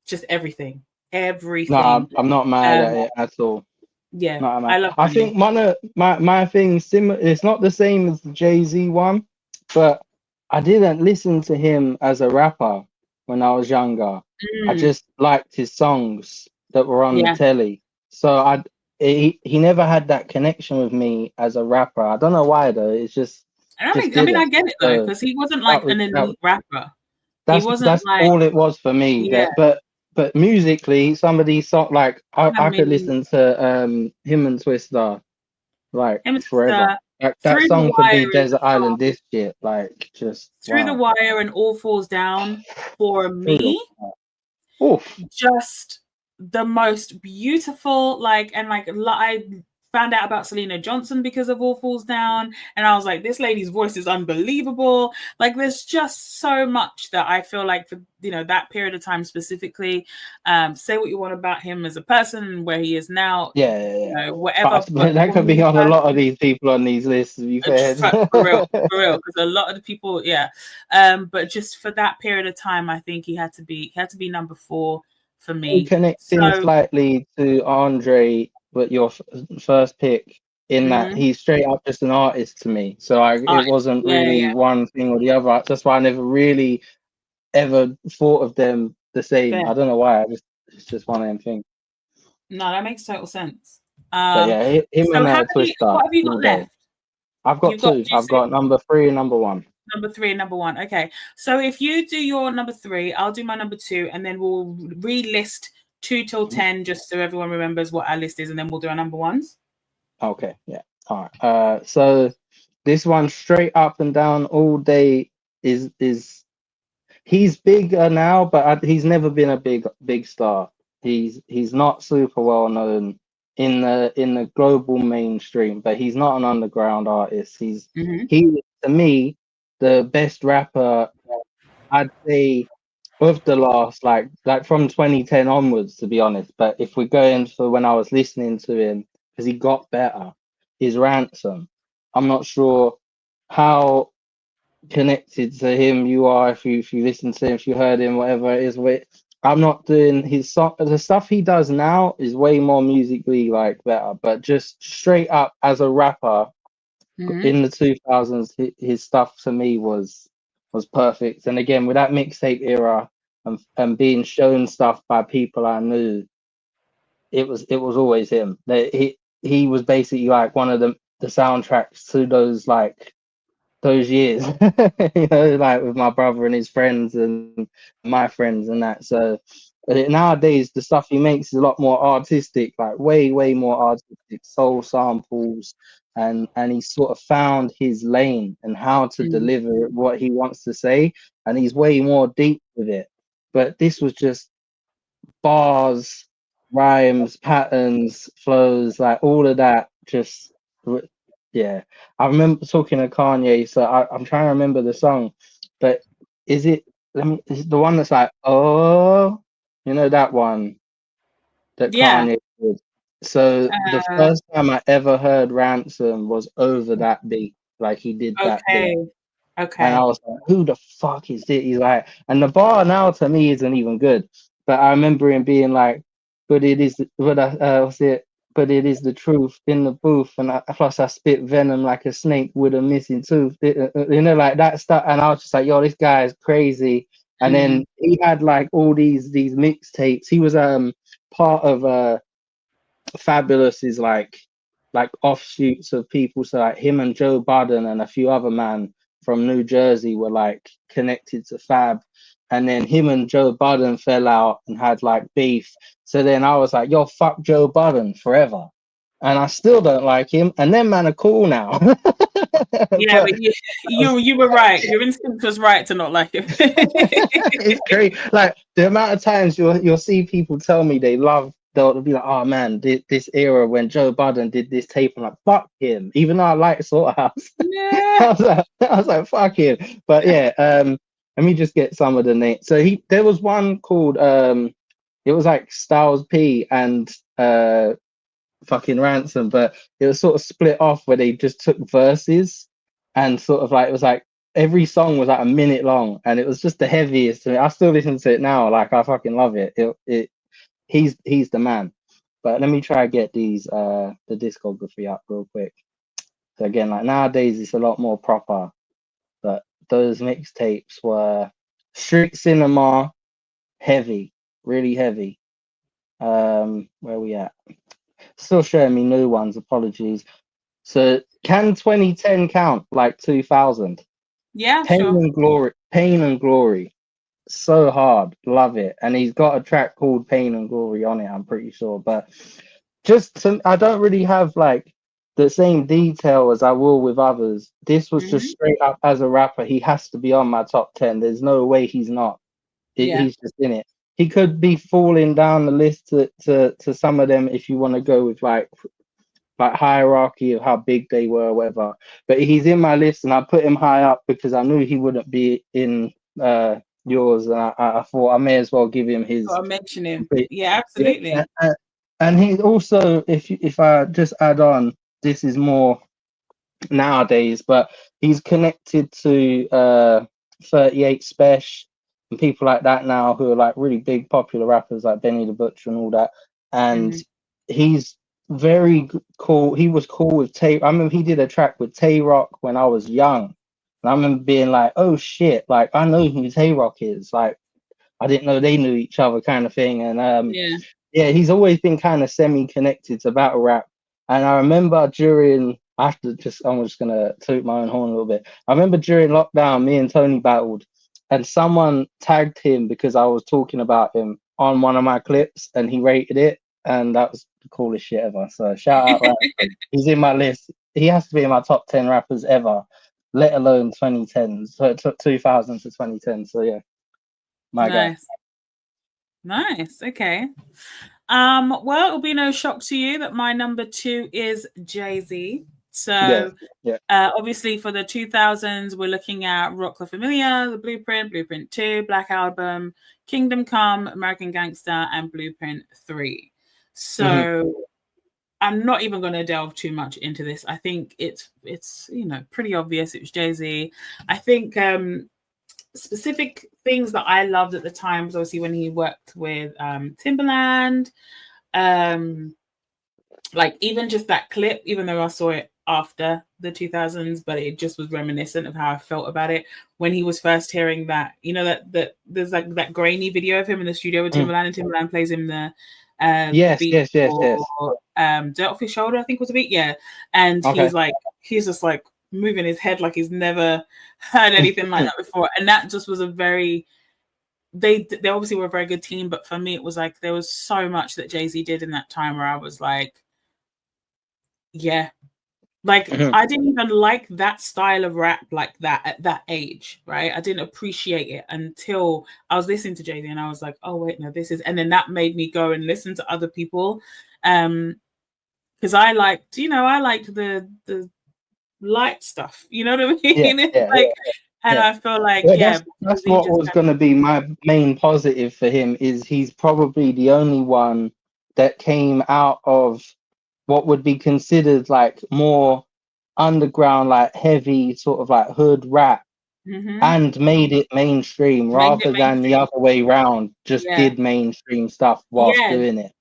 just everything, No, everything. I'm not mad at it at all. Yeah, No, man. I love I Kanye. think one of my thing similar. It's not the same as the Jay-Z one, but I didn't listen to him as a rapper when I was younger. I Mm, just liked his songs that were on the yeah, telly. So he never had that connection with me as a rapper. I don't know why though. It's and just I mean, I didn't. get it though So because he wasn't that like was an that. elite rapper. He That's wasn't that's like all it was for me. yeah. But musically, some of these songs like I I could mean, listen to him and Twister like him forever. and Like that Through the song could be Wire is Desert Island this shit. Like just Through the wow. Wire and All Falls Down for Through the me oof. just the most beautiful and I found out about Selena Johnson because of All Falls Down, and I was like, this lady's voice is unbelievable. Like there's just so much that I feel like for that period of time specifically. Say what you want about him as a person and where he is now, Yeah. whatever, But but that for could be me on a lot of personally, these people on these lists, to be fair. for real, because a lot of the people, yeah. But just for that period of time, I think he had to be number 4 for me. Connecting So, slightly to Andre, but your first pick in that mhm. he's straight up just an artist to me. So it wasn't Yeah, really yeah, one thing or the other. That's why I never really ever thought of them the same. fair. I don't know why. It's just one of them things. No, that makes total sense. But yeah, him So and how many? Twister What have you all got day. left? I've got You've got two. two. I've got number 3 and number 1. Number 3 and number 1. Okay. So if you do your number 3, I'll do my number 2, and then we'll relist 2 till 10, just so everyone remembers what our list is, and then we'll do our number 1s. Okay, yeah. All right. So this one straight up and down all day is he's bigger now, but he's never been a big star. He's not super well known in the global mainstream, but he's not an underground artist. Mm-hmm. He to me the best rapper I'd say of the last like from 2010 onwards, to be honest. But if we go into when I was listening to him, because he got better, his Ransom. I'm not sure how connected to him you are if you listen to him, if you heard him, whatever it is. I'm not doing his song. The stuff he does now is way more musically like better, but just straight up as a rapper Mm-hmm. in the 2000s, his stuff to me was perfect. And again, with that mixtape era and being shown stuff by people I knew, it was always him. He was basically like one of the soundtracks to those years, like with my brother and his friends and my friends and that. So nowadays, the stuff he makes is a lot more artistic, like way more artistic, soul samples, and he sort of found his lane and how to deliver what he wants to say, and he's way more deep with it. But this was just bars, rhymes, patterns, flows, like all of that. Yeah. I remember talking to Kanye, so I'm trying to remember the song, but is it? Is it the one that's like, oh, that one that Yeah. Kanye did? So the Uh, first time I ever heard Ransom was over that beat, like he did that bit. okay. And I Okay. was like, who the fuck is this? He's like, and the bar now to me isn't even good. But I remember him being like, but it is, what's it? But it is the truth in the booth. And plus I spit venom like a snake with a missing tooth. Like that stuff. And I was just like, yo, this guy is crazy. And Mm-hmm. then he had like all these mixtapes. He was part of Fabulous is like offshoots of people. So like him and Joe Budden and a few other man from New Jersey were like connected to Fab. And then him and Joe Budden fell out and had like beef. So then I was like, yo, fuck Joe Budden forever. And I still don't like him. And then man are cool now. Yeah, But but you were right. Your instinct was right to not like him. it's great. Like the amount of times you'll see people tell me they'll be like, oh man, this era when Joe Budden did this tape, I'm like, fuck him. Even though I like Slaughterhouse, Yeah. I was like, fuck him. But yeah, let me just get some of the names. So there was one called it was like Styles P and fucking Ransom, but it was sort of split off where they just took verses and sort of like it was like every song was like a minute long, and it was just the heaviest to me. I still listen to it now, like I fucking love it. He's the man. But let me try to get these the discography up real quick. So again, like nowadays it's a lot more proper, but those mixtapes were Street Cinema, heavy, really heavy. Where are we at? Still showing me new ones, apologies. So can 2010 count like 2000? Yeah, Pain sure. and Glory, Pain and Glory. So hard, love it. And he's got a track called Pain and Glory on it, I'm pretty sure. But I don't really have like the same detail as I will with others. This was just straight up as a rapper. He has to be on my top 10. There's no way he's not. Yeah. He's just in it. He could be falling down the list to some of them if you want to go with like hierarchy of how big they were, or whatever. But he's in my list, and I put him high up because I knew he wouldn't be in yours, and I thought I may as well give him his. I'll mention him. Yeah, absolutely. Yeah. And he also, if I just add on, this is more nowadays, but he's connected to 38 Special and people like that now who are like really big popular rappers like Benny the Butcher and all that. And he's very cool. He was cool with Tay. I remember he did a track with Tay Rock when I was young. And I remember being like, oh shit, like I know who Tay Rock is. Like I didn't know they knew each other kind of thing. And yeah, he's always been kind of semi-connected to battle rap. And I remember during, I'm just gonna toot my own horn a little bit. I remember during lockdown, me and Tony battled, and someone tagged him because I was talking about him on one of my clips, and he rated it, and that was the coolest shit ever. So shout out, Ransom. He's in my list. He has to be in my top 10 rappers ever, let alone 2010s. So it took 2000 to 2010. So yeah, my guy. Nice. Okay. Well, it'll be no shock to you that my number 2 is Jay-Z. So obviously for the 2000s, we're looking at Rock La Familia, The Blueprint, Blueprint 2, Black Album, Kingdom Come, American Gangster, and Blueprint 3. So I'm not even going to delve too much into this. I think it's pretty obvious it was Jay-Z. I think specific things that I loved at the time was obviously when he worked with Timbaland. Like even just that clip, even though I saw it after the 2000s, but it just was reminiscent of how I felt about it when he was first hearing that, that there's like that grainy video of him in the studio with Timbaland, and Timbaland plays him the beat for Dirt Off His Shoulder, I think was the beat. Yeah. And he's just like moving his head like he's never heard anything like that before. And that just was a very, they obviously were a very good team, but for me it was like there was so much that Jay-Z did in that time where I was like, yeah, like I didn't even like that style of rap like that at that age, right? I didn't appreciate it until I was listening to Jay-Z and I was like, oh wait, no, this is, and then that made me go and listen to other people, because I liked the light stuff, you know what I mean? I feel like that's what was going to be my main positive for him, is he's probably the only one that came out of what would be considered like more underground, like heavy sort of like hood rap, and made it mainstream rather than the other way around, just did mainstream stuff whilst doing it.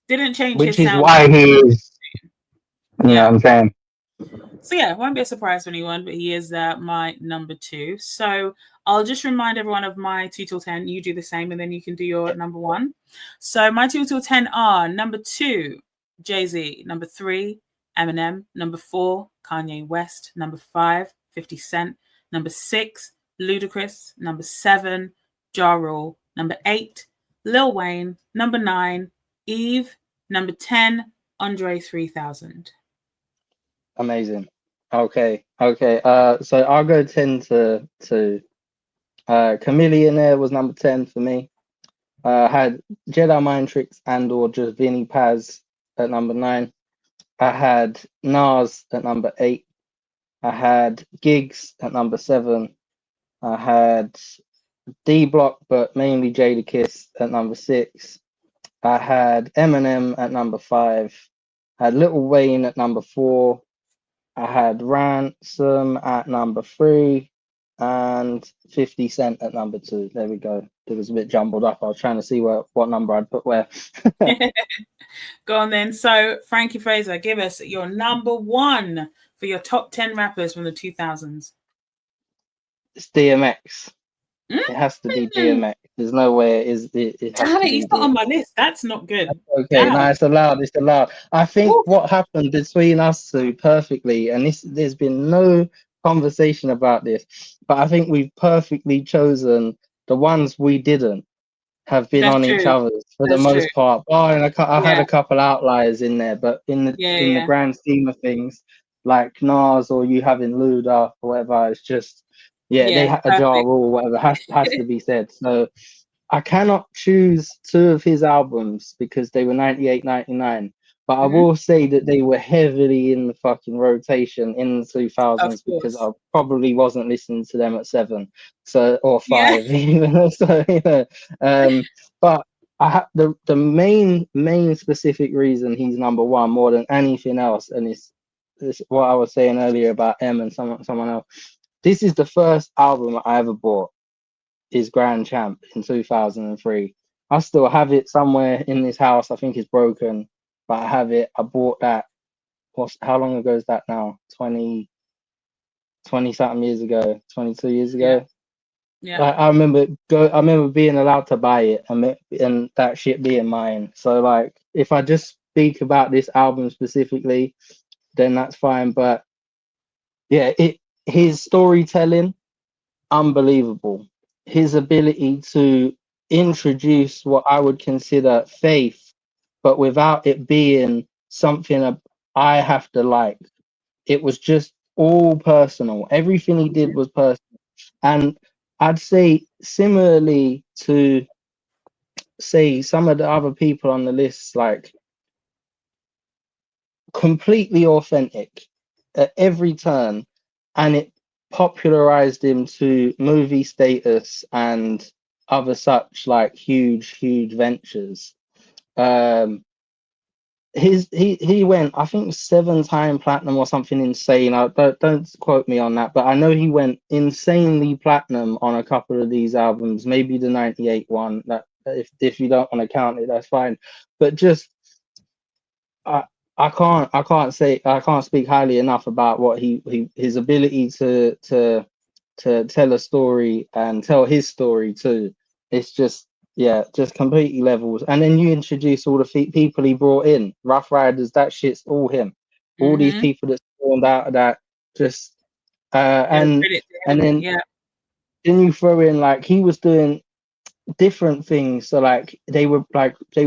Didn't change which his is sound. Why he is, you know what I'm saying? So yeah, it won't be a surprise for anyone, but he is my number 2. So I'll just remind everyone of my 2 till 10. You do the same, and then you can do your number 1. So my 2 till 10 are: number 2, Jay-Z; number 3, Eminem; number 4, Kanye West; number 5, 50 Cent; number 6, Ludacris; number 7, Ja Rule; number 8, Lil Wayne; number 9, Eve; number 10, Andre 3000. Amazing. Okay. So I'll go 10 to Chameleonaire was number 10 for me. Had Jedi Mind Tricks and or just Vinnie Paz at number 9. I had Nas at number 8. I had Gigs at number 7. I had D Block, but mainly Jadakiss at number 6. I had Eminem at number 5. I had Little Wayne at number 4. I had Ransom at number 3 and 50 Cent at number 2. There we go. It was a bit jumbled up. I was trying to see what number I'd put where. Go on then. So, Frankie Phraser, give us your number 1 for your top 10 rappers from the 2000s. It's DMX. Mm? It has to be DMX. There's no way it has Damn to it, be he's not DMX. on my list. That's not good. Okay, Damn. no, it's allowed. It's allowed. I think Ooh. what happened between us two perfectly, and there's been no conversation about this, but I think we've perfectly chosen the ones we didn't have been That's on each true. other's for the That's true. most part. Oh, and I had Yeah. a couple outliers in there, but in the Yeah. grand scheme of things, like Nas or you having Luda or whatever, it's just they had a jar Perfect. rule, whatever has to be said. So I cannot choose 2 of his albums because they were 98, 99. But I will say that they were heavily in the fucking rotation in the 2000s because I probably wasn't listening to them at 7, or 5 even. So but the main specific reason he's number 1 more than anything else, and it's what I was saying earlier about M and someone else. This is the first album I ever bought. Is Grand Champ in 2003. I still have it somewhere in this house. I think it's broken, but I have it. I bought that. How long ago is that now? 20 something years ago, 22 years ago. Yeah. I remember being allowed to buy it and that shit being mine. So like, if I just speak about this album specifically, then that's fine. But yeah, his storytelling, unbelievable. His ability to introduce what I would consider faith, but without it being something I have to like. It was just all personal. Everything he did was personal. And I'd say similarly to say some of the other people on the list, like completely authentic at every turn, and it popularized him to movie status and other such like huge ventures. He went, I think, 7-time platinum or something insane. I don't quote me on that, but I know he went insanely platinum on a couple of these albums, maybe the 98 one. That if you don't want to count it, that's fine. But just I can't speak highly enough about what his ability to tell a story and tell his story too. It's just just completely levels. And then you introduce all the people he brought in, Rough Riders. That shit's all him. All these people that spawned out of that, just and then then you throw in like he was doing different things. So like they were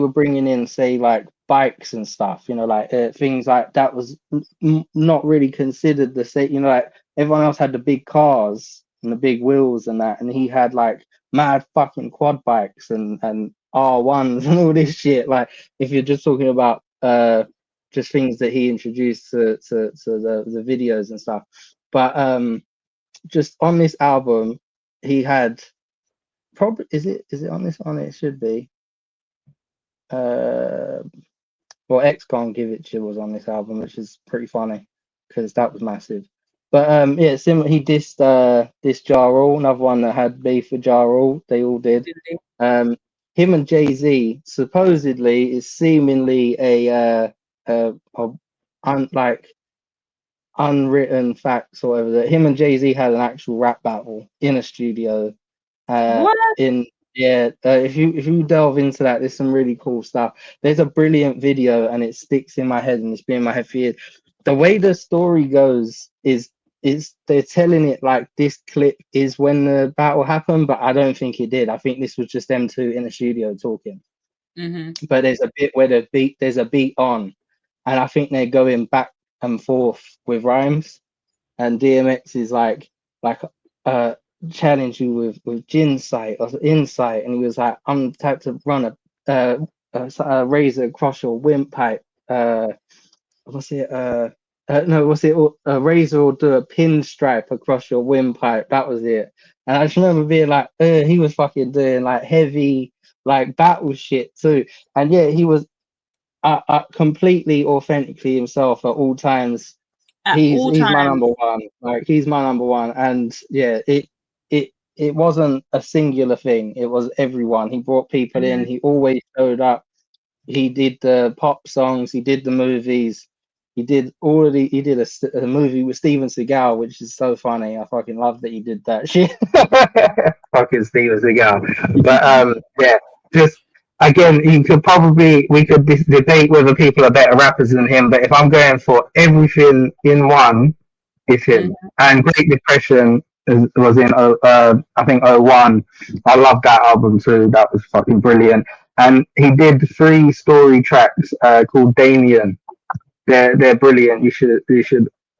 bringing in, say, like bikes and stuff, like things like that was not really considered the same. Like everyone else had the big cars and the big wheels and that, and he had like mad fucking quad bikes and R1s and all this shit. Like if you're just talking about just things that he introduced to the videos and stuff. But just on this album he had probably is it on this one? It should be. Well, X Can't Give It to You was on this album, which is pretty funny because that was massive. But yeah, similar. He dissed Ja Rule, another one that had beef with Ja Rule. They all did. Him and Jay-Z supposedly is seemingly a like unwritten facts or whatever, that him and Jay-Z had an actual rap battle in a studio. What? If you delve into that, there's some really cool stuff. There's a brilliant video and it sticks in my head and it's been in my head for years. The way the story goes is they're telling it like this clip is when the battle happened, but I don't think it did. I think this was just them two in the studio talking. But there's a bit where there's a beat on, and I think they're going back and forth with rhymes, and DMX is like challenge you with ginsight or insight, and he was like, I'm the type to run a razor across your windpipe. What's it? No, what's it? A razor will do a pinstripe across your windpipe. That was it. And I just remember being like, he was fucking doing like heavy like battle shit too. And yeah, he was completely authentically himself at all times. At all He's my times. number one. Like, he's my number one. And yeah, it wasn't a singular thing. It was everyone. He brought people in. He always showed up. He did the pop songs. He did the movies. He did all of the. He did a movie with Steven Seagal, which is so funny. I fucking love that he did that shit. Fucking Steven Seagal. But yeah, just again, we could debate whether people are better rappers than him. But if I'm going for everything in one, it's him. And Great Depression was in I think '01. I love that album too. That was fucking brilliant. And he did 3 story tracks called Damien. They're brilliant.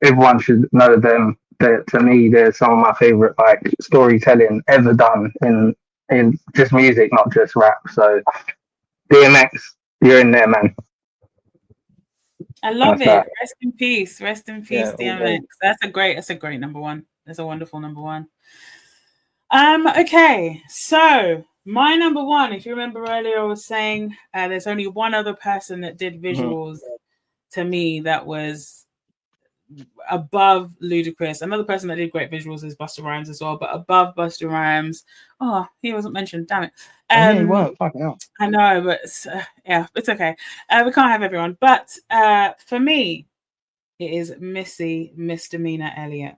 Everyone should know them. To me, they're some of my favorite like storytelling ever done in just music, not just rap. So DMX, you're in there, man. I love it. That. Rest in peace. Rest in peace, DMX. That's a great number one. That's a wonderful number one. Okay, so my number one, if you remember earlier, I was saying there's only one other person that did visuals to me that was above Ludacris. Another person that did great visuals is Busta Rhymes as well, but above Busta Rhymes, he wasn't mentioned. Damn it! Yeah, he won't. Fucking hell. I know, but yeah, it's okay. We can't have everyone. But for me, it is Missy Misdemeanor Elliott.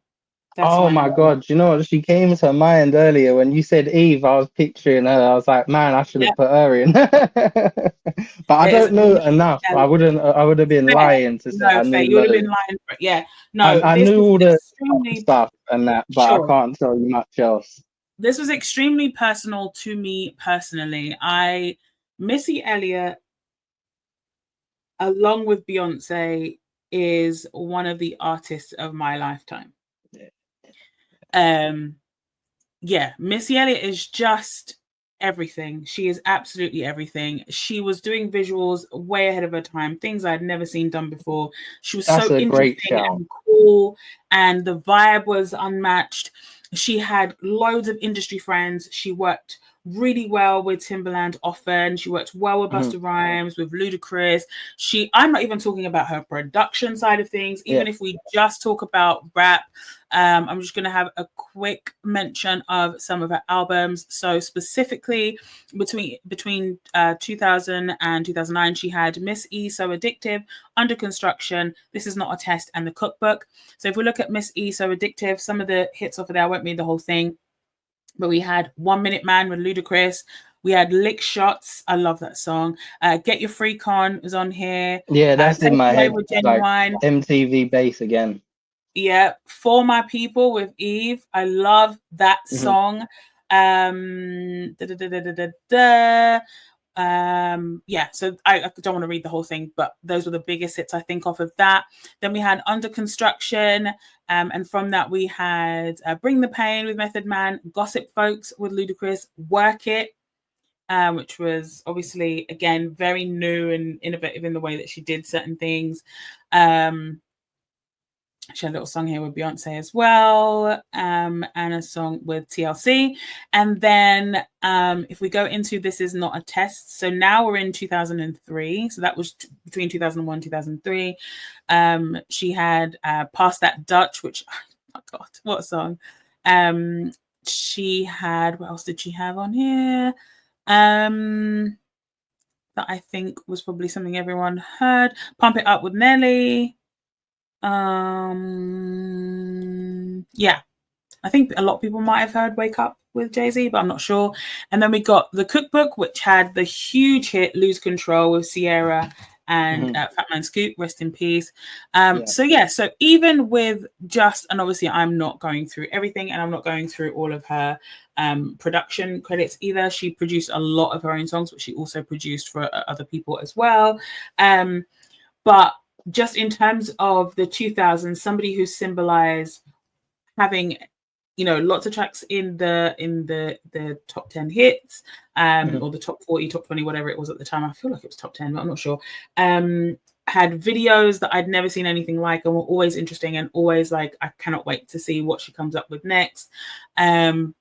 Oh my God! You know what? She came to mind earlier when you said Eve. I was picturing her. I was like, man, I should have put her in. But I don't know enough. I would have been lying to say I knew. You would have been lying. Yeah, no, I knew all the stuff and that, but I can't tell you much else. This was extremely personal to me personally. Missy Elliott, along with Beyonce, is one of the artists of my lifetime. Missy Elliott is just everything. She is absolutely everything. She was doing visuals way ahead of her time, things I'd never seen done before. She was so interesting and cool, and the vibe was unmatched. She had loads of industry friends. She worked really well with Timbaland often. She worked well with Busta Rhymes, with Ludacris. I'm not even talking about her production side of things. Even if we just talk about rap, I'm just going to have a quick mention of some of her albums. So specifically between 2000 and 2009, she had Miss E, So Addictive, Under Construction, This Is Not a Test, and The Cookbook. So if we look at Miss E, So Addictive, some of the hits off of there, I won't read the whole thing. But we had 1 Minute Man with Ludacris. We had Lick Shots. I love that song. Get Your Freak On was on here. Yeah, that's in my head. Like MTV bass again. Yeah, For My People with Eve. I love that song. So I don't want to read the whole thing, but those were the biggest hits I think off of that. Then we had Under Construction, and from that we had Bring the Pain with Method Man, Gossip Folks with Ludacris, Work It, which was obviously again very new and innovative in the way that she did certain things. She had a little song here with Beyonce as well, and a song with TLC. And then if we go into This Is Not a Test, so now we're in 2003. So that was between 2001 2003. She had Past That Dutch, which, oh God, what a song. She had, what else did she have on here? That I think was probably something everyone heard. Pump It Up with Nelly. I think a lot of people might have heard Wake Up with Jay-Z, but I'm not sure. And then we got The Cookbook, which had the huge hit Lose Control with Sierra and Fat Man Scoop, rest in peace. So even with and obviously I'm not going through everything, and I'm not going through all of her production credits either. She produced a lot of her own songs, but she also produced for other people as well. But just in terms of the 2000s, somebody who symbolized having, lots of tracks in the top 10 hits, or the top 40, top 20, whatever it was at the time. I feel like it was top 10, but I'm not sure. Had videos that I'd never seen anything like, and were always interesting, and always like, I cannot wait to see what she comes up with next. And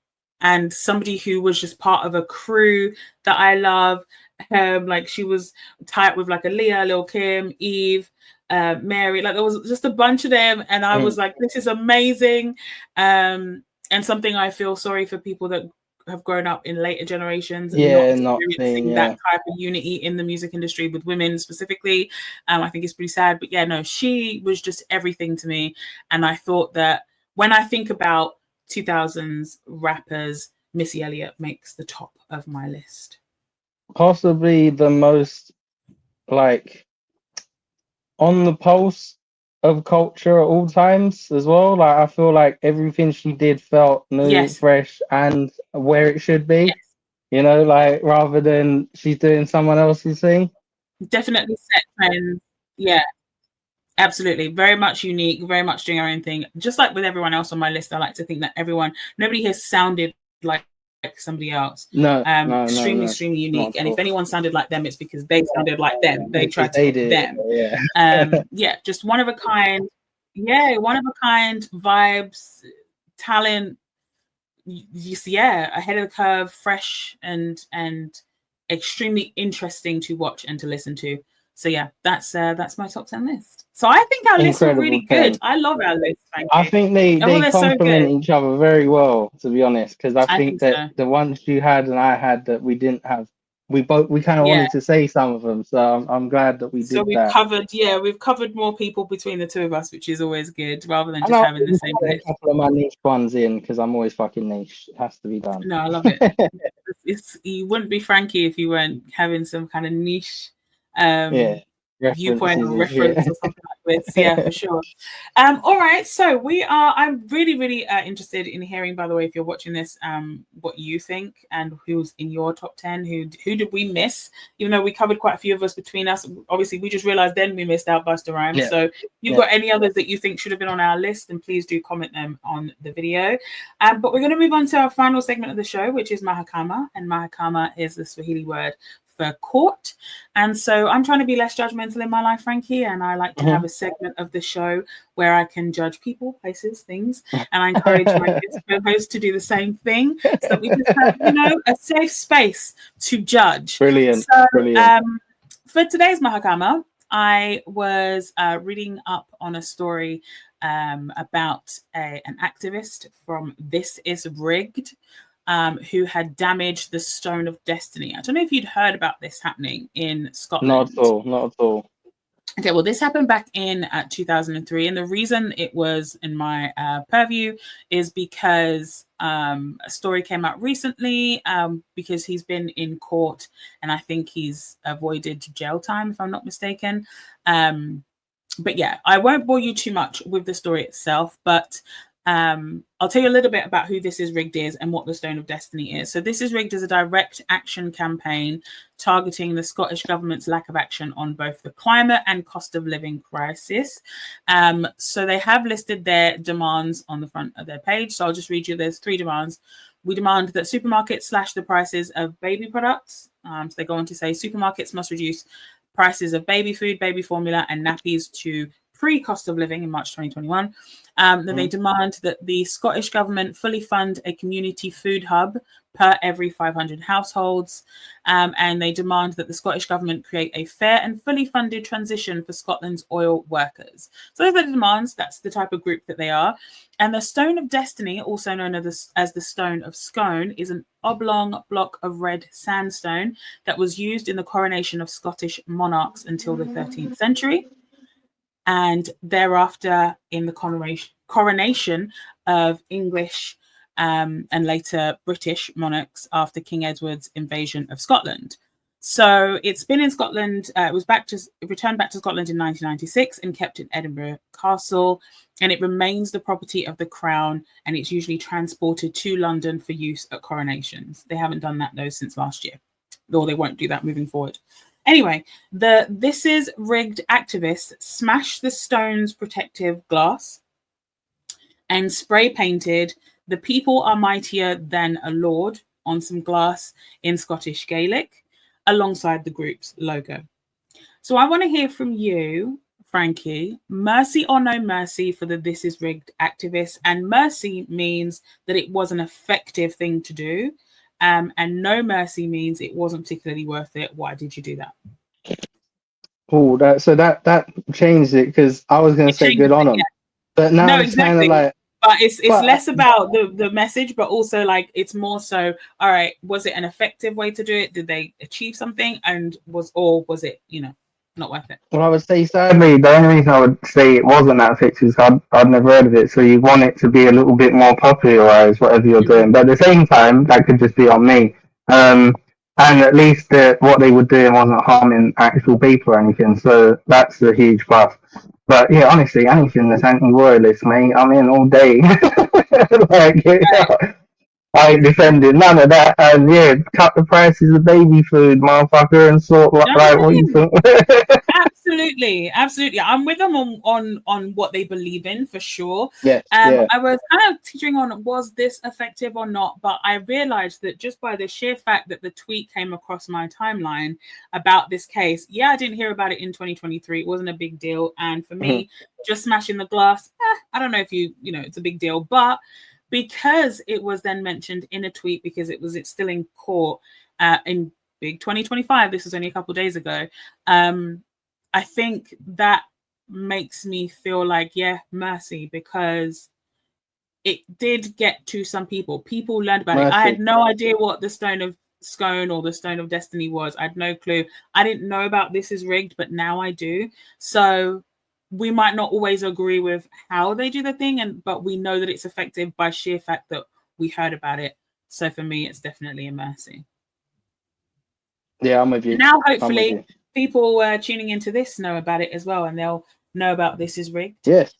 somebody who was just part of a crew that I love. Like she was tight with like Aaliyah, Lil Kim, Eve, Mary. Like there was just a bunch of them, and I was like, this is amazing. And something I feel sorry for people that have grown up in later generations and not experiencing that type of unity in the music industry with women specifically. I think it's pretty sad, but yeah, no, she was just everything to me. And I thought that when I think about 2000s rappers, Missy Elliott makes the top of my list. Possibly the most like on the pulse of culture at all times as well. Like I feel like everything she did felt new, fresh, and where it should be. Yes. You know, like rather than she's doing someone else's thing. Definitely set trends. Yeah. Absolutely. Very much unique, very much doing our own thing. Just like with everyone else on my list, I like to think that nobody has sounded like somebody else. Extremely unique. And if anyone sounded like them, it's because they sounded like them. They tried to be them. Yeah. Just one of a kind. Yeah, one of a kind vibes, talent. Ahead of the curve, fresh and extremely interesting to watch and to listen to. So yeah, that's my top 10 list. So I think our lists are really good. I love our list. I think they complement each other very well, to be honest, because I think that the ones you had and I had that we didn't have, we kind of wanted to say some of them. So I'm glad that we did that. So we've covered more people between the two of us, which is always good, rather than just having the same list. A couple of my niche ones in because I'm always fucking niche. It has to be done. No, I love it. You wouldn't be Frankie if you weren't having some kind of niche viewpoint or reference or something like this. Yeah, for sure. All right, so I'm really interested in hearing, by the way, if you're watching this, what you think and who's in your top 10. Who did we miss? Even though we covered quite a few of us between us, obviously we just realized then we missed out Busta Rhymes. So if you've got any others that you think should have been on our list, then please do comment them on the video. But we're going to move on to our final segment of the show, which is Mahakama, and Mahakama is the Swahili word for court. And so I'm trying to be less judgmental in my life, Frankie, and I like to have a segment of the show where I can judge people, places, things, and I encourage my co-hosts to do the same thing so that we just have, a safe space to judge. Brilliant. So, Brilliant. For today's Mahakama, I was reading up on a story about an activist from This Is Rigged, who had damaged the Stone of Destiny. I don't know if you'd heard about this happening in Scotland. Not at all. Okay, well, this happened back in 2003, and the reason it was in my purview is because a story came out recently because he's been in court, and I think he's avoided jail time, if I'm not mistaken. But yeah, I won't bore you too much with the story itself, but I'll tell you a little bit about who This Is Rigged is and what the Stone of Destiny is. So This Is Rigged is a direct action campaign targeting the Scottish government's lack of action on both the climate and cost of living crisis. So they have listed their demands on the front of their page. So I'll just read you. There's 3 demands. We demand that supermarkets slash the prices of baby products. So they go on to say supermarkets must reduce prices of baby food, baby formula, and nappies to pre-cost of living in March 2021. Then they demand that the Scottish government fully fund a community food hub per every 500 households. And they demand that the Scottish government create a fair and fully funded transition for Scotland's oil workers. So those are the demands. That's the type of group that they are. And the Stone of Destiny, also known as the Stone of Scone, is an oblong block of red sandstone that was used in the coronation of Scottish monarchs until the 13th century. And thereafter in the coronation of English and later British monarchs after King Edward's invasion of Scotland. So it's been in Scotland. It was returned back to Scotland in 1996 and kept in Edinburgh Castle. And it remains the property of the Crown, and it's usually transported to London for use at coronations. They haven't done that though since last year, or they won't do that moving forward. Anyway, the This Is Rigged activists smashed the stone's protective glass and spray painted "The people are mightier than a lord" on some glass in Scottish Gaelic alongside the group's logo. So I want to hear from you, Frankie, mercy or no mercy for the This Is Rigged activists. And mercy means that it was an effective thing to do. And no mercy means it wasn't particularly worth it. Why did you do that? Oh, that changed it, because I was gonna It say changes good on it, them, yeah. but now No, it's kind of exactly. like, But it's but less about the message, but also like it's more so, all right, was it an effective way to do it? Did they achieve something? And was it, not worth it? well, I would say Sadly, the only reason I would say it wasn't that fixed is I'd never heard of it. So you want it to be a little bit more popularized, whatever you're doing. But at the same time, that could just be on me. And at least what they were doing wasn't harming actual people or anything. So that's a huge plus. But yeah, honestly, anything that's anti-royalist, mate, I'm in all day. Like, Right. I ain't defending none of that. And yeah, cut the prices of baby food, motherfucker, and sort like what you think. Absolutely, absolutely. I'm with them on what they believe in for sure. yes, yeah. I was kind of teetering on, was this effective or not? But I realized that just by the sheer fact that the tweet came across my timeline about this case, yeah, I didn't hear about it in 2023. It wasn't a big deal. And for me, just smashing the glass, I don't know if it's a big deal, but because it was then mentioned in a tweet, because it's still in court in big 2025. This was only a couple of days ago. I think that makes me feel like, yeah, mercy, because it did get to some people. People learned about it. I had no idea what the Stone of Scone or the Stone of Destiny was. I had no clue. I didn't know about This Is Rigged, but now I do. So we might not always agree with how they do the thing, but we know that it's effective by sheer fact that we heard about it. So for me, it's definitely a mercy. Yeah, I'm with you. Now, hopefully, people tuning into this know about it as well, and they'll know about This Is Rigged. Yes.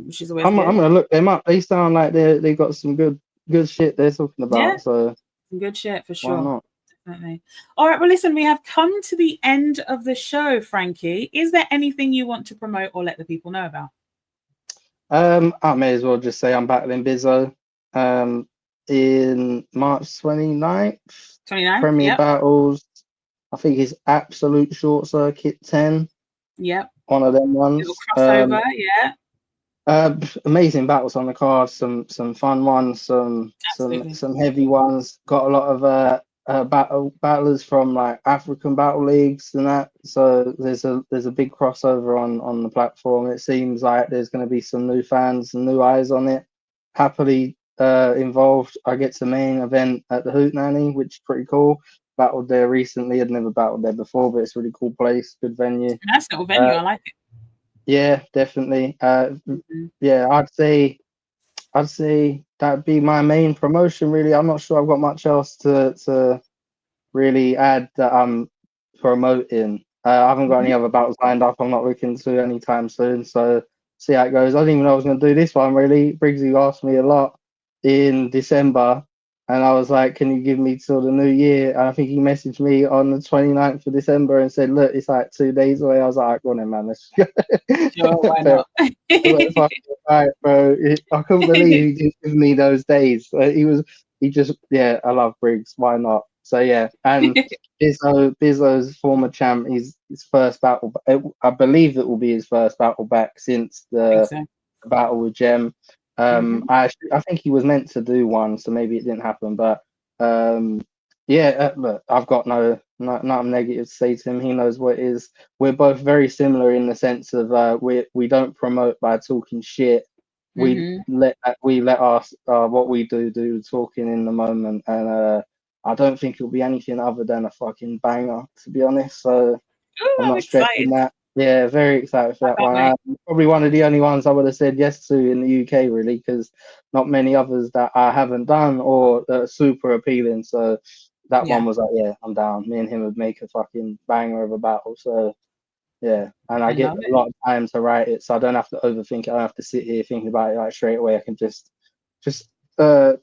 Which is always I'm gonna look them up. They sound like they got some good shit they're talking about. Yeah, so some good shit for sure. Why not? Definitely. All right. Well, listen, we have come to the end of the show, Frankie. Is there anything you want to promote or let the people know about? I may as well just say I'm battling Bizzo in March 29th. 29th, Premier Battles. I think it's Absolute Short Circuit 10. Yep. One of them ones. Little crossover, amazing battles on the card. Some fun ones. Some heavy ones. Got a lot of battlers from like African battle leagues and that. So there's a big crossover on the platform. It seems like there's going to be some new fans and new eyes on it. Happily involved. I get to main event at the Hoot Nanny, which is pretty cool. Battled there recently. I'd never battled there before, but it's a really cool place, good venue. Nice little venue. I like it. Yeah, definitely. Yeah, I'd say that'd be my main promotion. Really, I'm not sure I've got much else to really add that I'm promoting. I haven't got any other battles lined up. I'm not looking to anytime soon. So see how it goes. I didn't even know I was going to do this one. Really, Briggsy asked me a lot in December. And I was like, can you give me till the new year? And I think he messaged me on the 29th of December and said, look, it's like 2 days away. I was like, go on then, man. Let's go. Sure, why not? Right, bro. I couldn't believe he just gave me those days. I love Briggs. Why not? So, yeah. And Bizzo's former champ, his first battle, I believe it will be his first battle back since the battle with Jem. I think he was meant to do one, so maybe it didn't happen. But look, I've got nothing negative to say to him. He knows what it is. We're both very similar in the sense of we don't promote by talking shit. We let us what we do the talking in the moment, and I don't think it'll be anything other than a fucking banger, to be honest. So I'm not stressing that. Yeah, very excited for that one. Probably one of the only ones I would have said yes to in the UK, really, because not many others that I haven't done or that are super appealing. So that one was like, yeah, I'm down. Me and him would make a fucking banger of a battle. So yeah, and I get a lot of time to write it, so I don't have to overthink it. I don't have to sit here thinking about it like straight away. I can just put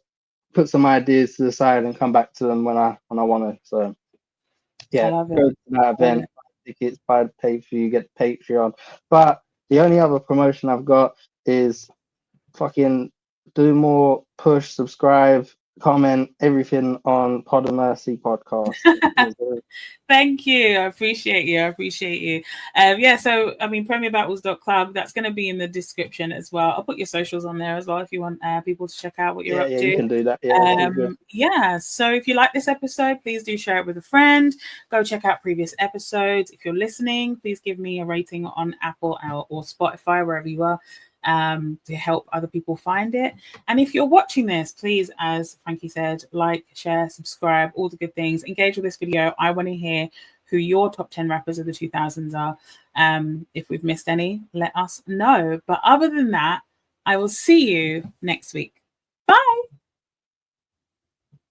some ideas to the side and come back to them when I want to. So yeah, go to that event. Tickets, buy the pay-per-view, get the Patreon. But the only other promotion I've got is fucking do more push, subscribe, comment, everything on Pod of Mercy podcast. Thank you. I appreciate you. Yeah, so I mean, premierbattles.club, that's going to be in the description as well. I'll put your socials on there as well if you want people to check out what you're up to. You can do that. Yeah, so if you like this episode, please do share it with a friend. Go check out previous episodes. If you're listening, please give me a rating on Apple or Spotify, wherever you are, to help other people find it. And if you're watching this, please, as Frankie said, like, share, subscribe, all the good things. Engage with this video. I want to hear who your top 10 rappers of the 2000s are. If we've missed any, let us know. But other than that, I will see you next week. Bye.